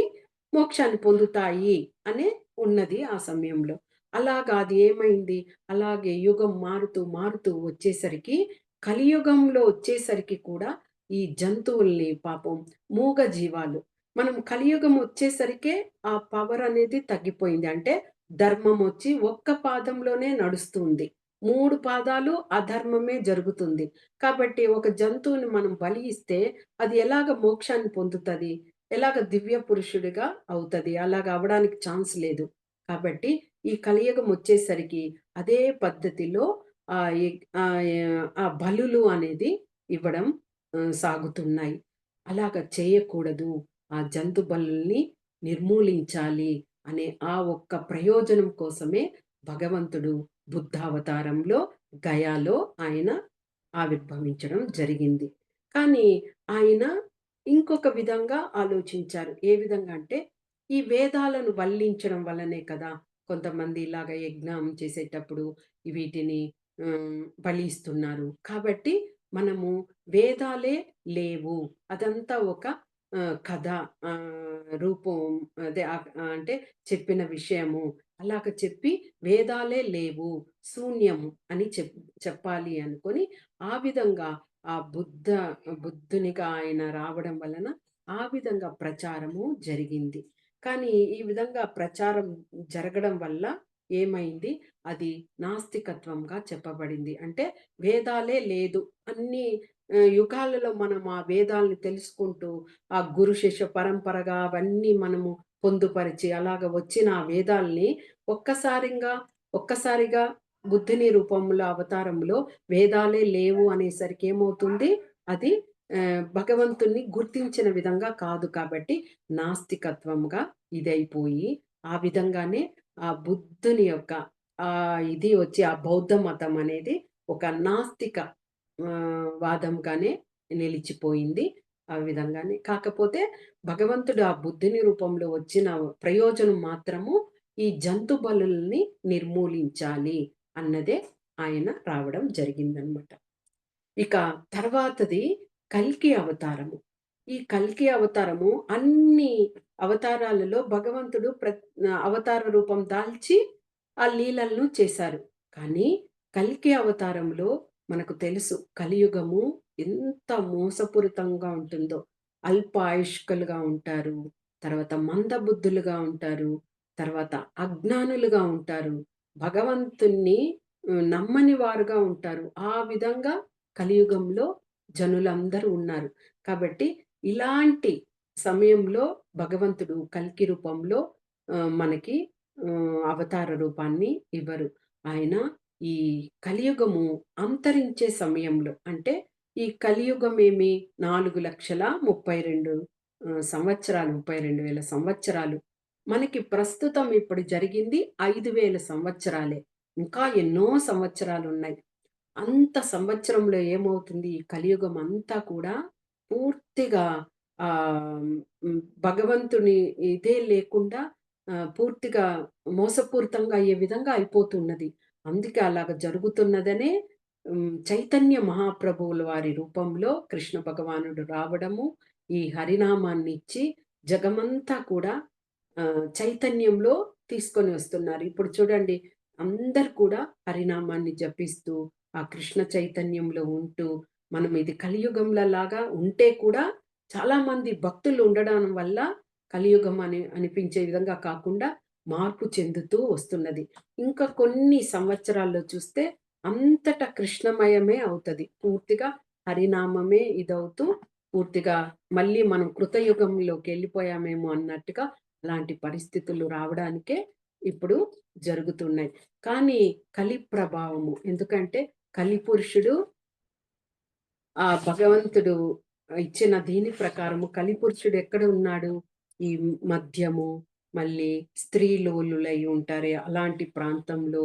మోక్షాన్ని పొందుతాయి అనే ఉన్నది ఆ సమయంలో. అలాగా అది ఏమైంది? అలాగే యుగం మారుతూ, మారుతూ వచ్చేసరికి కలియుగంలో వచ్చేసరికి కూడా ఈ జంతువుల్ని పాపం మూగ జీవాలు మనం కలియుగం వచ్చేసరికే ఆ పవర్ అనేది తగ్గిపోయింది. అంటే ధర్మం వచ్చి ఒక్క పాదంలోనే నడుస్తుంది. 3 పాదాలు అధర్మమే జరుగుతుంది. కాబట్టి ఒక జంతువుని మనం బలి ఇస్తే అది ఎలాగ మోక్షాన్ని పొందుతది? ఎలాగ దివ్య పురుషుడిగా అవుతది? అలాగ అవ్వడానికి ఛాన్స్ లేదు. కాబట్టి ఈ కలియుగం వచ్చేసరికి అదే పద్ధతిలో ఆ బలులు అనేది ఇవ్వడం సాగుతున్నాయి. అలాగ చేయకూడదు. ఆ జంతు బలుల్ని నిర్మూలించాలి అనే ఆ ఒక్క ప్రయోజనం కోసమే భగవంతుడు బుద్ధావతారంలో గయాలో ఆయన ఆవిర్భవించడం జరిగింది. కానీ ఆయన ఇంకొక విధంగా ఆలోచించారు. ఏ విధంగా అంటే, ఈ వేదాలను వల్లించడం వల్లనే కదా! కొంతమంది ఇలాగ యజ్ఞం చేసేటప్పుడు వీటిని బలి ఇస్తున్నారు. కాబట్టి మనము వేదాలే లేవు. అదంతా ఒక కథ రూపం అదే అంటే చెప్పిన విషయము. అలాగ చెప్పి వేదాలే లేవు. శూన్యము అని చెప్పాలి అనుకోని ఆ విధంగా ఆ బుద్ధునిగా ఆయన రావడం వలన ఆ విధంగా ప్రచారము జరిగింది. కానీ ఈ విధంగా ప్రచారం జరగడం వల్ల ఏమైంది? అది నాస్తికత్వంగా చెప్పబడింది. అంటే వేదాలే లేదు. అన్ని యుగాలలో మనం ఆ వేదాల్ని తెలుసుకుంటూ, ఆ గురు శిష్య పరంపరగా అవన్నీ మనము పొందుపరిచి అలాగ వచ్చిన ఆ వేదాల్ని ఒక్కసారింగా ఒక్కసారిగా బుద్ధుని రూపంలో అవతారంలో వేదాలే లేవు అనేసరికి ఏమవుతుంది? అది భగవంతుడిని గుర్తించిన విధంగా కాదు కాబట్టి నాస్తికత్వంగా ఇదైపోయి, ఆ విధంగానే ఆ బుద్ధుని యొక్క ఇది వచ్చి ఆ బౌద్ధ మతం అనేది ఒక నాస్తిక వాదంగానే నిలిచిపోయింది. ఆ విధంగానే. కాకపోతే భగవంతుడు ఆ బుద్ధుని రూపంలో వచ్చిన ప్రయోజనం మాత్రము ఈ జంతు బలుల్ని నిర్మూలించాలి అన్నదే ఆయన రావడం జరిగిందనమాట. ఇక తర్వాతది కల్కి అవతారము. ఈ కల్కి అవతారము అన్ని అవతారాలలో భగవంతుడు అవతార రూపం దాల్చి ఆ లీలలను చేశారు. కానీ కల్కి అవతారంలో మనకు తెలుసు కలియుగము ఎంత మోసపూరితంగా ఉంటుందో. అల్ప ఆయుష్కులుగా ఉంటారు. తర్వాత మందబుద్ధులుగా ఉంటారు. తర్వాత అజ్ఞానులుగా ఉంటారు. భగవంతుణ్ణి నమ్మని వారుగా ఉంటారు. ఆ విధంగా కలియుగంలో జనులందరూ ఉన్నారు. కాబట్టి ఇలాంటి సమయంలో భగవంతుడు కల్కి రూపంలో మనకి అవతార రూపాన్ని ఇవ్వరు. ఆయన ఈ కలియుగము అంతరించే సమయంలో అంటే ఈ కలియుగమేమి 4,32,000 సంవత్సరాలు 32,000 సంవత్సరాలు. మనకి ప్రస్తుతం ఇప్పుడు జరిగింది 5,000 సంవత్సరాలే. ఇంకా ఎన్నో సంవత్సరాలున్నాయి. అంత సంవత్సరంలో ఏమవుతుంది? ఈ కలియుగం అంతా కూడా పూర్తిగా భగవంతుని ఇదే లేకుండా పూర్తిగా మోసపూరితంగా అయ్యే విధంగా అయిపోతున్నది. అందుకే అలాగ జరుగుతున్నదనే చైతన్య మహాప్రభువుల వారి రూపంలో కృష్ణ భగవానుడు రావడము, ఈ హరినామాన్ని ఇచ్చి జగమంతా కూడా చైతన్యంలో తీసుకొని వస్తున్నారు. ఇప్పుడు చూడండి అందరూ కూడా హరినామాన్ని జపిస్తూ, ఆ కృష్ణ చైతన్యంలో ఉంటూ, మనం ఇది కలియుగంలో లాగా ఉంటే కూడా చాలామంది భక్తులు ఉండడం వల్ల కలియుగం అని అనిపించే విధంగా కాకుండా మార్పు చెందుతూ వస్తున్నది. ఇంకా కొన్ని సంవత్సరాల్లో చూస్తే అంతటా కృష్ణమయమే అవుతది. పూర్తిగా హరినామమే ఇదవుతూ పూర్తిగా మళ్ళీ మనం కృతయుగంలోకెళ్ళిపోయామేమో అన్నట్టుగా అలాంటి పరిస్థితులు రావడానికే ఇప్పుడు జరుగుతున్నాయి. కానీ కలి ప్రభావము ఎందుకంటే కలిపురుషుడు భగవంతుడు ఇచ్చిన దీని ప్రకారము కలిపురుషుడు ఎక్కడ ఉన్నాడు? ఈ మద్యము, మళ్ళీ స్త్రీలోలులై ఉంటారే అలాంటి ప్రాంతంలో,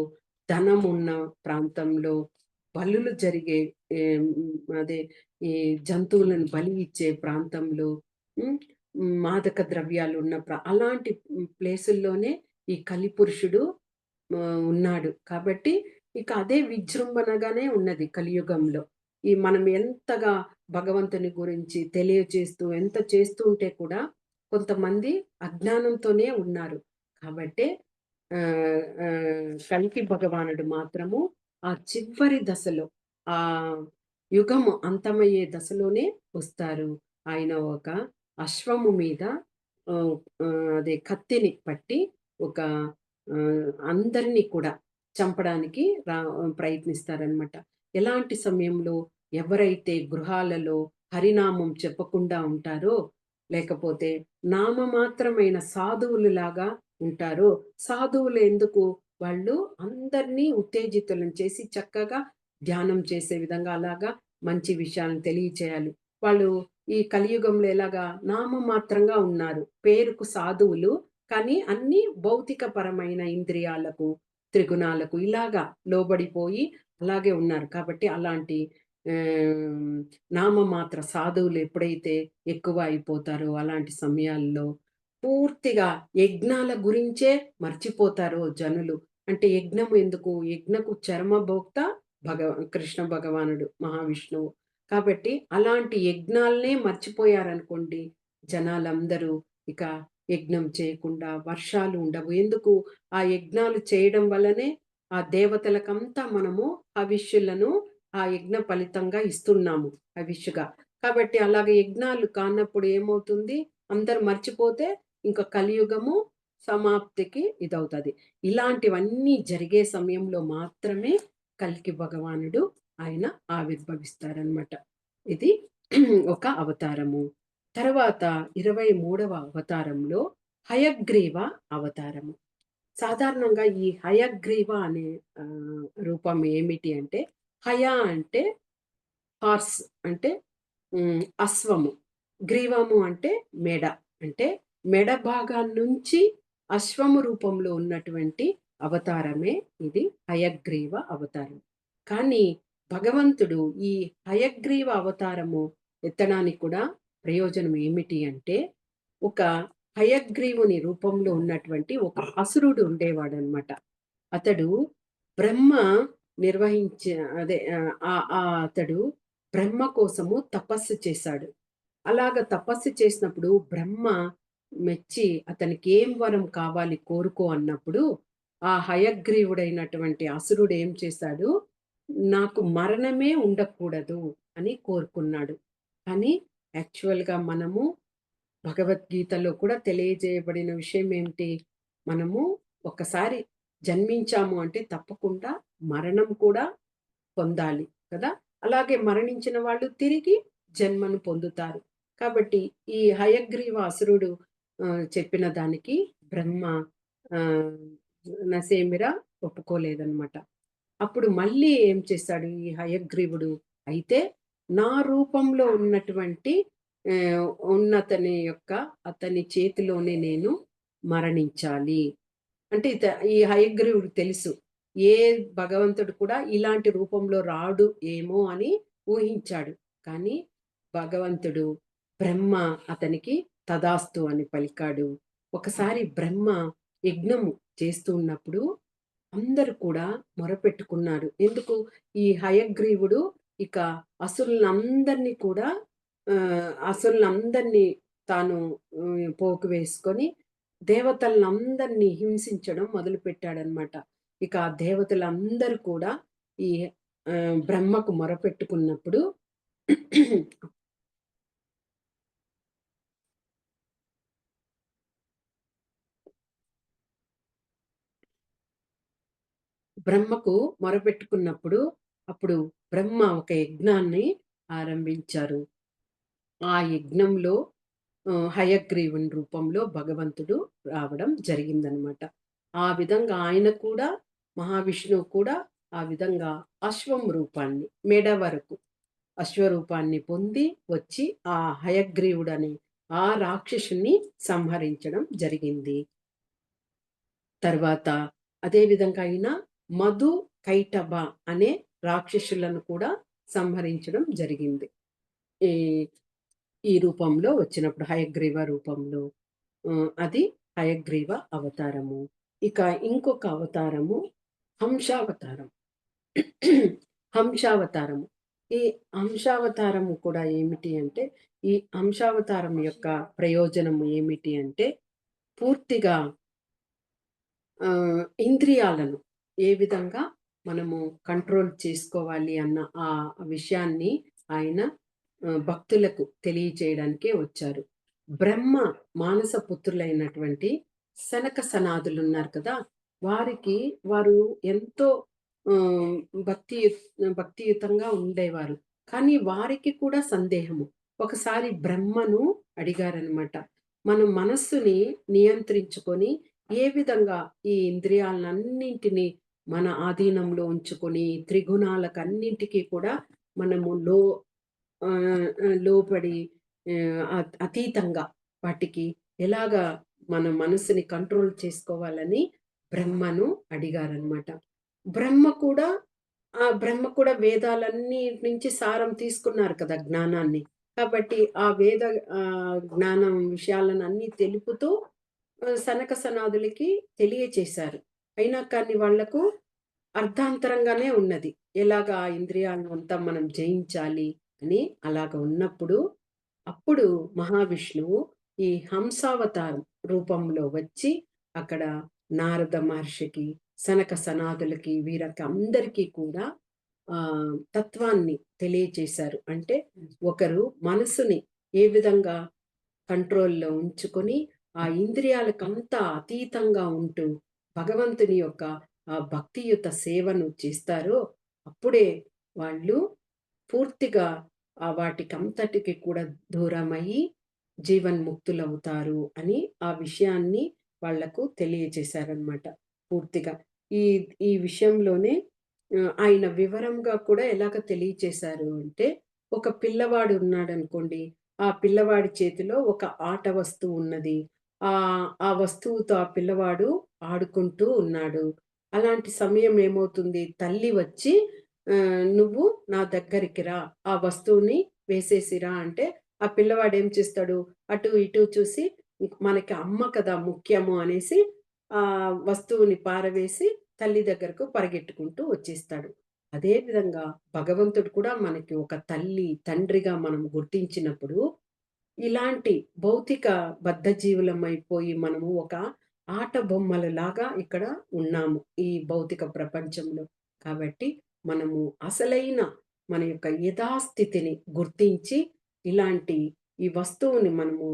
ధనమున్న ప్రాంతంలో, బలులు జరిగే ఏం అదే ఈ జంతువులను బలి ఇచ్చే ప్రాంతంలో, హ్మ్. మాదక ద్రవ్యాలున్న అలాంటి ప్లేసుల్లోనే ఈ కలిపురుషుడు ఉన్నాడు. కాబట్టి ఇక అదే విజృంభణగానే ఉన్నది కలియుగంలో. మనం ఎంతగా భగవంతుని గురించి తెలియజేస్తూ, ఎంత చేస్తూ ఉంటే కూడా కొంతమంది అజ్ఞానంతోనే ఉన్నారు. కాబట్టే కల్కి భగవానుడు మాత్రము ఆ చివరి దశలో యుగము అంతమయ్యే దశలోనే వస్తారు. ఆయన ఒక అశ్వము మీద అదే కత్తిని పట్టి ఒక అందరిని కూడా చంపడానికి ప్రయత్నిస్తారనమాట. ఎలాంటి సమయంలో ఎవరైతే గృహాలలో హరినామం చెప్పకుండా ఉంటారో, లేకపోతే నామమాత్రమైన సాధువులులాగా ఉంటారో, సాధువులు ఎందుకు? వాళ్ళు అందరినీ ఉత్తేజితులను చేసి చక్కగా ధ్యానం చేసే విధంగా అలాగా మంచి విషయాలను తెలియచేయాలి. వాళ్ళు ఈ కలియుగంలో ఎలాగా నామమాత్రంగా ఉన్నారు. పేరుకు సాధువులు కానీ అన్నీ భౌతిక పరమైన ఇంద్రియాలకు, త్రిగుణాలకు ఇలాగా లోబడిపోయి అలాగే ఉన్నారు. కాబట్టి అలాంటి ఆహ్, నామమాత్ర సాధువులు ఎప్పుడైతే ఎక్కువ అయిపోతారో అలాంటి సమయాల్లో పూర్తిగా యజ్ఞాల గురించే మర్చిపోతారో జనులు. అంటే యజ్ఞం ఎందుకు? యజ్ఞకు చరమభోక్త భగ కృష్ణ భగవానుడు, మహావిష్ణువు. కాబట్టి అలాంటి యజ్ఞాలనే మర్చిపోయారనుకోండి జనాలందరూ ఇక యజ్ఞం చేయకుండా వర్షాలు ఉండవు. ఎందుకు? ఆ యజ్ఞాలు చేయడం వల్లనే ఆ దేవతలకంతా మనము హవిష్యులను ఆ యజ్ఞ ఫలితంగా ఇస్తున్నాము హవిష్యుగా. కాబట్టి అలాగే యజ్ఞాలు కానప్పుడు ఏమవుతుంది? అందరూ మర్చిపోతే ఇంక కలియుగము సమాప్తికి ఇదవుతది. ఇలాంటివన్నీ జరిగే సమయంలో మాత్రమే కల్కి భగవానుడు ఆయన ఆవిర్భవిస్తారనమాట. ఇది ఒక అవతారము. తర్వాత 23వ అవతారంలో హయగ్రీవ అవతారము. సాధారణంగా ఈ హయగ్రీవ అనే రూపం ఏమిటి అంటే, హయ అంటే హార్స్ అంటే అశ్వము. గ్రీవము అంటే మెడ. అంటే మెడ భాగాన్నుంచి అశ్వము రూపంలో ఉన్నటువంటి అవతారమే ఇది హయగ్రీవ అవతారం. కానీ భగవంతుడు ఈ హయగ్రీవ అవతారము ఎత్తడానికి కూడా ప్రయోజనం ఏమిటి అంటే, ఒక హయగ్రీవుని రూపంలో ఉన్నటువంటి ఒక అసురుడు ఉండేవాడనమాట. అతడు బ్రహ్మ నిర్వహించే అదే అతడు బ్రహ్మ కోసము తపస్సు చేశాడు. అలాగ తపస్సు చేసినప్పుడు బ్రహ్మ మెచ్చి అతనికి ఏం వరం కావాలి కోరుకో అన్నప్పుడు, ఆ హయగ్రీవుడైనటువంటి అసురుడు ఏం చేశాడు, నాకు మరణమే ఉండకూడదు అని కోరుకున్నాడు. కానీ యాక్చువల్‌గా మనము భగవద్గీతలో కూడా తెలియజేయబడిన విషయం ఏమిటి? మనము ఒకసారి జన్మించాము అంటే తప్పకుండా మరణం కూడా పొందాలి కదా! అలాగే మరణించిన వాళ్ళు తిరిగి జన్మను పొందుతారు. కాబట్టి ఈ హయగ్రీవ అసురుడు చెప్పిన దానికి బ్రహ్మ ఆహ్, నసేమిరా ఒప్పుకోలేదనమాట. అప్పుడు మళ్ళీ ఏం చేశాడు ఈ హయగ్రీవుడు, అయితే నా రూపంలో ఉన్నటువంటి ఉన్నతని యొక్క అతని చేతిలోనే నేను మరణించాలి. అంటే ఈ హయగ్రీవుడికి తెలుసు. ఏ భగవంతుడు కూడా ఇలాంటి రూపంలో రాడు ఏమో అని ఊహించాడు. కానీ భగవంతుడు బ్రహ్మ అతనికి తథాస్తు అని పలికాడు. ఒకసారి బ్రహ్మ యజ్ఞము చేస్తూ ఉన్నప్పుడు అందరూ కూడా మొరపెట్టుకున్నారు. ఎందుకు? ఈ హయగ్రీవుడు ఇక అసురులందరిని కూడా అసురులందరిని తాను పోగు వేసుకొని దేవతలనందరిని హింసించడం మొదలుపెట్టాడనమాట. ఇక ఆ దేవతలందరూ కూడా ఈ బ్రహ్మకు మొరపెట్టుకున్నప్పుడు బ్రహ్మకు మొరపెట్టుకున్నప్పుడు అప్పుడు బ్రహ్మ ఒక యజ్ఞాన్ని ఆరంభించారు. ఆ యజ్ఞంలో హయగ్రీవుని రూపంలో భగవంతుడు రావడం జరిగిందనమాట. ఆ విధంగా ఆయన కూడా మహావిష్ణువు కూడా ఆ విధంగా అశ్వం రూపాన్ని మెడ వరకు అశ్వరూపాన్ని పొంది వచ్చి ఆ హయగ్రీవుడనే ఆ రాక్షసుని సంహరించడం జరిగింది. తర్వాత అదే విధంగా ఆయన మధు, కైటభ అనే రాక్షసులను కూడా సంహరించడం జరిగింది. ఈ ఈ రూపంలో వచ్చినప్పుడు హయగ్రీవ రూపంలో. అది హయగ్రీవ అవతారము. ఇక ఇంకొక అవతారము హంసావతారం. హంసావతారము. ఈ హంసావతారము కూడా ఏమిటి అంటే, ఈ హంసావతారం యొక్క ప్రయోజనము ఏమిటి అంటే, పూర్తిగా ఇంద్రియాలను ఏ విధంగా మనము కంట్రోల్ చేసుకోవాలి అన్న ఆ విషయాన్ని ఆయన భక్తులకు తెలియచేయడానికే వచ్చారు. బ్రహ్మ మానస పుత్రులైనటువంటి సనక సనాదులున్నారు కదా! వారికి వారు ఎంతో ఆహ్, భక్తియుతంగా ఉండేవారు. కానీ వారికి కూడా సందేహము. ఒకసారి బ్రహ్మను అడిగారనమాట. మన మనస్సుని నియంత్రించుకొని ఏ విధంగా ఈ ఇంద్రియాలన్నింటినీ మన ఆధీనంలో ఉంచుకొని త్రిగుణాలకన్నింటికి కూడా మనము లోబడి అతీతంగా వాటికి ఎలాగా మన మనసుని కంట్రోల్ చేసుకోవాలని బ్రహ్మను అడిగారనమాట. బ్రహ్మ కూడా బ్రహ్మ కూడా వేదాలన్నిటి నుంచి సారం తీసుకున్నారు కదా జ్ఞానాన్ని. కాబట్టి ఆ జ్ఞానం విషయాలనన్నీ తెలుపుతూ సనక సనాదులకి తెలియచేశారు. అయినా కానీ వాళ్లకు అర్ధాంతరంగానే ఉన్నది. ఎలాగా ఆ ఇంద్రియాలనంతా మనం జయించాలి అని అలాగ ఉన్నప్పుడు, అప్పుడు మహావిష్ణువు ఈ హంసావతారం రూపంలో వచ్చి అక్కడ నారద మహర్షికి, సనక సనాదులకి వీళ్ళకి అందరికీ కూడా తత్వాన్ని తెలియచేశారు. అంటే ఒకరు మనసుని ఏ విధంగా కంట్రోల్‌లో ఉంచుకొని, ఆ ఇంద్రియాలకంతా అతీతంగా ఉంటూ, భగవంతుని యొక్క భక్తియుత సేవను చేస్తారో, అప్పుడే వాళ్ళు పూర్తిగా వాటికంతటికి కూడా దూరమయ్యి జీవన్ముక్తులవుతారు అని ఆ విషయాన్ని వాళ్లకు తెలియచేశారనమాట పూర్తిగా. ఈ ఈ విషయంలోనే ఆయన వివరంగా కూడా ఎలాగ తెలియచేశారు అంటే, ఒక పిల్లవాడు ఉన్నాడనుకోండి, ఆ పిల్లవాడి చేతిలో ఒక ఆట వస్తువు ఉన్నది. ఆ వస్తువుతో ఆ పిల్లవాడు ఆడుకుంటూ ఉన్నాడు. అలాంటి సమయం ఏమవుతుంది, తల్లి వచ్చి "నువ్వు నా దగ్గరికి రా, ఆ వస్తువుని వేసేసిరా" అంటే, ఆ పిల్లవాడు ఏం చేస్తాడు, అటు ఇటు చూసి మనకి అమ్మ కదా ముఖ్యము అనేసి ఆ వస్తువుని పారవేసి తల్లి దగ్గరకు పరిగెట్టుకుంటూ వచ్చేస్తాడు. అదే విధంగా భగవంతుడు కూడా మనకి ఒక తల్లి, తండ్రిగా మనం గుర్తించినప్పుడు ఇలాంటి భౌతిక బద్ధజీవులమైపోయి మనము ఒక ఆట బొమ్మలలాగా ఇక్కడ ఉన్నాము ఈ భౌతిక ప్రపంచంలో. కాబట్టి మనము అసలైన మన యొక్క యథాస్థితిని గుర్తించి ఇలాంటి ఈ వస్తువుని మనము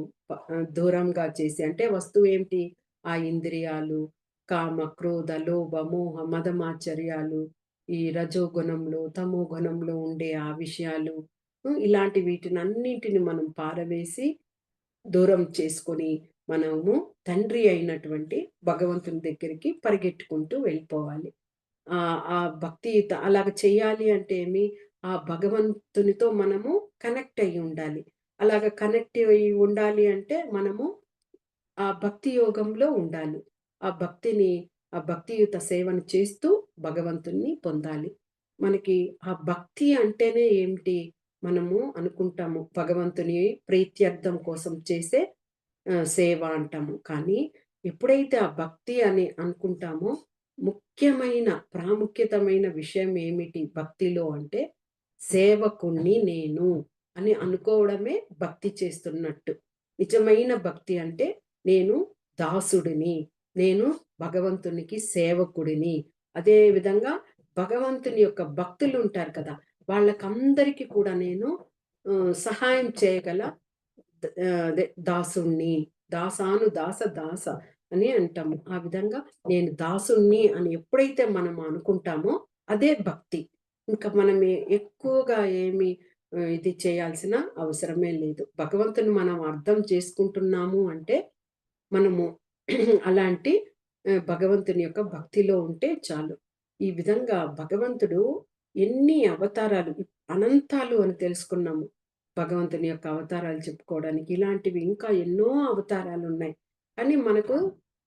దూరంగా చేసి అంటే వస్తువు ఏంటి? ఆ ఇంద్రియాలు, కామ, క్రోధ, లోభ, మోహ, మదమాచర్యాలు, ఈ రజోగుణంలో, తమో గుణంలో ఉండే ఆ విషయాలు ఇలాంటి వీటినన్నింటిని మనం పారవేసి, దూరం చేసుకొని, మనము తండ్రి అయినటువంటి భగవంతుని దగ్గరికి పరిగెట్టుకుంటూ వెళ్ళిపోవాలి. ఆ భక్తియుత అలాగ చేయాలి అంటే ఆ భగవంతునితో మనము కనెక్ట్ అయ్యి ఉండాలి. అలాగ కనెక్ట్ అయ్యి ఉండాలి అంటే మనము ఆ భక్తి యోగంలో ఉండాలి. ఆ భక్తిని ఆ భక్తియుత సేవను చేస్తూ భగవంతుడిని పొందాలి. మనకి ఆ భక్తి అంటేనే ఏమిటి? మనము అనుకుంటాము భగవంతుని ప్రీత్యర్థం కోసం చేసే సేవ అంటాము. కానీ ఎప్పుడైతే ఆ భక్తి అని అనుకుంటామో ముఖ్యమైన, ప్రాముఖ్యతమైన విషయం ఏమిటి భక్తిలో అంటే సేవకుడిని నేను అని అనుకోవడమే భక్తి చేస్తున్నట్టు. నిజమైన భక్తి అంటే నేను దాసుడిని. నేను భగవంతునికి సేవకుడిని. అదే విధంగా భగవంతుని యొక్క భక్తులుంటారు కదా! వాళ్ళకందరికి కూడా నేను సహాయం చేయగల అదే దాసుడిని. దాసాను దాస దాస అని అంటాము. ఆ విధంగా నేను దాసుడిని అని ఎప్పుడైతే మనం అనుకుంటామో అదే భక్తి. ఇంకా మనం ఎక్కువగా ఇది చేయాల్సిన అవసరమే లేదు. భగవంతుని మనం అర్థం చేసుకుంటున్నాము అంటే మనము అలాంటి భగవంతుని యొక్క భక్తిలో ఉంటే చాలు. ఈ విధంగా భగవంతుడు ఎన్ని అవతారాలు అనంతాలు అని తెలుసుకున్నాము. భగవంతుని యొక్క అవతారాలు చెప్పుకోవడానికి. ఇలాంటివి ఇంకా ఎన్నో అవతారాలున్నాయి. కానీ మనకు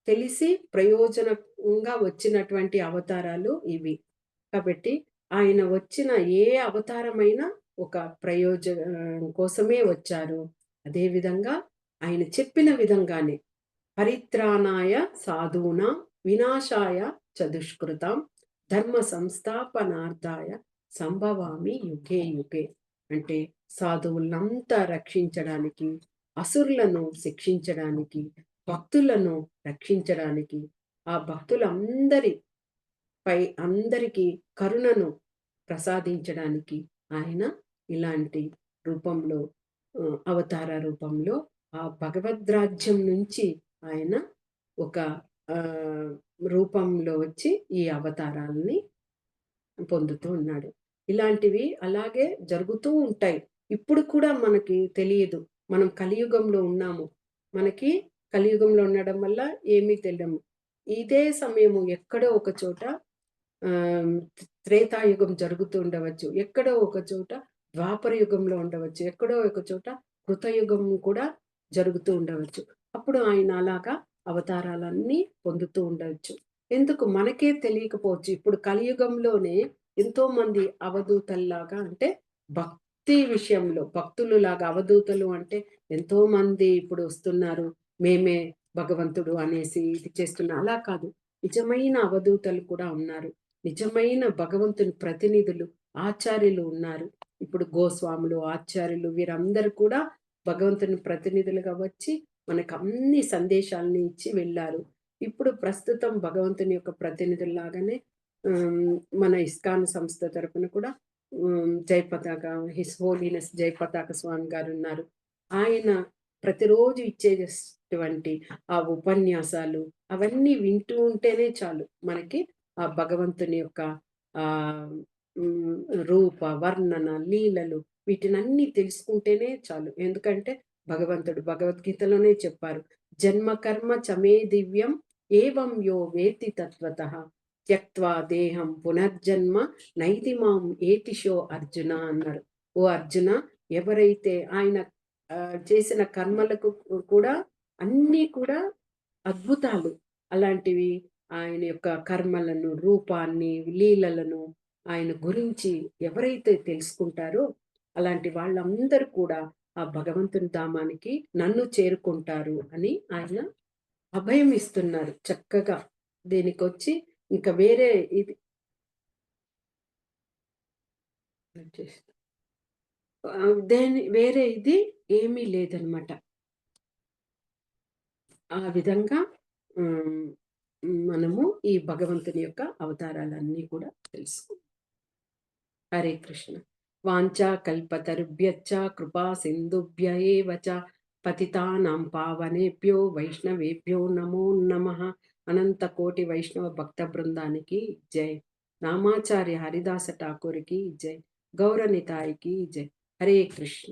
తెలిసి ప్రయోజనంగా వచ్చినటువంటి అవతారాలు ఇవి. కాబట్టి ఆయన వచ్చిన ఏ అవతారమైనా ఒక కోసమే వచ్చారు. అదే విధంగా ఆయన చెప్పిన విధంగానే పరిత్రాణాయ సాధూనాం వినాశాయ చ దుష్కృతాం ధర్మ సంస్థాపనార్థాయ సంభవామి యుగే యుగే. అంటే సాధువులంతా రక్షించడానికి, అసురులను శిక్షించడానికి, భక్తులను రక్షించడానికి, ఆ అందరికీ కరుణను ప్రసాదించడానికి ఆయన ఇలాంటి రూపంలో అవతార రూపంలో ఆ భగవద్రాజ్యం నుంచి ఆయన ఒక ఆహ్, రూపంలో వచ్చి ఈ అవతారాల్ని పొందుతూ ఉన్నాడు. ఇలాంటివి అలాగే జరుగుతూ ఉంటాయి. ఇప్పుడు కూడా మనకి తెలియదు. మనం కలియుగంలో ఉన్నాము. మనకి కలియుగంలో ఉండడం వల్ల ఏమీ తెలీము. ఇదే సమయము ఎక్కడో ఒక చోట త్రేతాయుగం జరుగుతూ ఉండవచ్చు. ఎక్కడో ఒక చోట ద్వాపర యుగంలో ఉండవచ్చు. ఎక్కడో ఒక చోట కృతయుగం కూడా జరుగుతూ ఉండవచ్చు. అప్పుడు ఆయన అలాగా అవతారాలన్నీ పొందుతూ ఉండవచ్చు. ఎందుకు మనకే తెలియకపోవచ్చు. ఇప్పుడు కలియుగంలోనే ఎంతోమంది అవధూతల్లాగా అంటే భక్తి విషయంలో భక్తులులాగా అవధూతలు అంటే ఎంతోమంది ఇప్పుడు వస్తున్నారు. మేమే భగవంతుడు అనేసి ఇది చేస్తున్నా అలా కాదు. నిజమైన అవధూతలు కూడా ఉన్నారు. నిజమైన భగవంతుని ప్రతినిధులు, ఆచార్యులు ఉన్నారు. ఇప్పుడు గోస్వాములు, ఆచార్యులు వీరందరూ కూడా భగవంతుని ప్రతినిధులుగా వచ్చి మనకు అన్ని సందేశాలని ఇచ్చి వెళ్ళారు. ఇప్పుడు ప్రస్తుతం భగవంతుని యొక్క ప్రతినిధుల్లాగానే మన ఇస్కాన్ సంస్థ తరపున కూడా జై పతాక హిస్ హోలీనెస్ జై పతాక స్వామి గారున్నారు. ఆయన ప్రతిరోజు ఇచ్చేటువంటి ఆ ఉపన్యాసాలు అవన్నీ వింటూ ఉంటేనే చాలు మనకి ఆ భగవంతుని యొక్క ఆహ్, హ్మ్. రూప, వర్ణన, లీలలు వీటినన్నీ తెలుసుకుంటేనే చాలు. ఎందుకంటే భగవంతుడు భగవద్గీతలోనే చెప్పారు. "జన్మ కర్మ చమే దివ్యం ఏవం యో వేత్తి తత్వతః త్యక్త్వా దేహం పునర్జన్మ నైతి మాం ఏతిషో అర్జున" అన్నారు. ఓ అర్జున ఎవరైతే ఆయన చేసిన కర్మలకు కూడా అన్నీ కూడా అద్భుతాలు. అలాంటివి ఆయన యొక్క కర్మలను, రూపాన్ని, లీలలను ఆయన గురించి ఎవరైతే తెలుసుకుంటారో, అలాంటి వాళ్ళందరూ కూడా ఆ భగవంతుని ధామానికి నన్ను చేరుకుంటారు అని ఆయన అభయం ఇస్తున్నారు చక్కగా. దీనికొచ్చి ఇంక వేరే ఇది వేరే ఇది ఏమీ లేదనమాట. ఆ విధంగా హ్మ్. మనము ఈ భగవంతుని యొక్క అవతారాలన్నీ కూడా తెలుసు. హరే కృష్ణ. వాంఛా కల్పతరుభ్యశ్చ కృపా సింధుభ్య ఏవ చ పతితానాం పావనేభ్యో వైష్ణవేభ్యో నమో నమః. అనంత కోటి వైష్ణవ భక్త బృందానికి జై. నామాచార్య హరిదాస ఠాకూర్‌కి జై. గౌరనితాయికి జై. హరే కృష్ణ.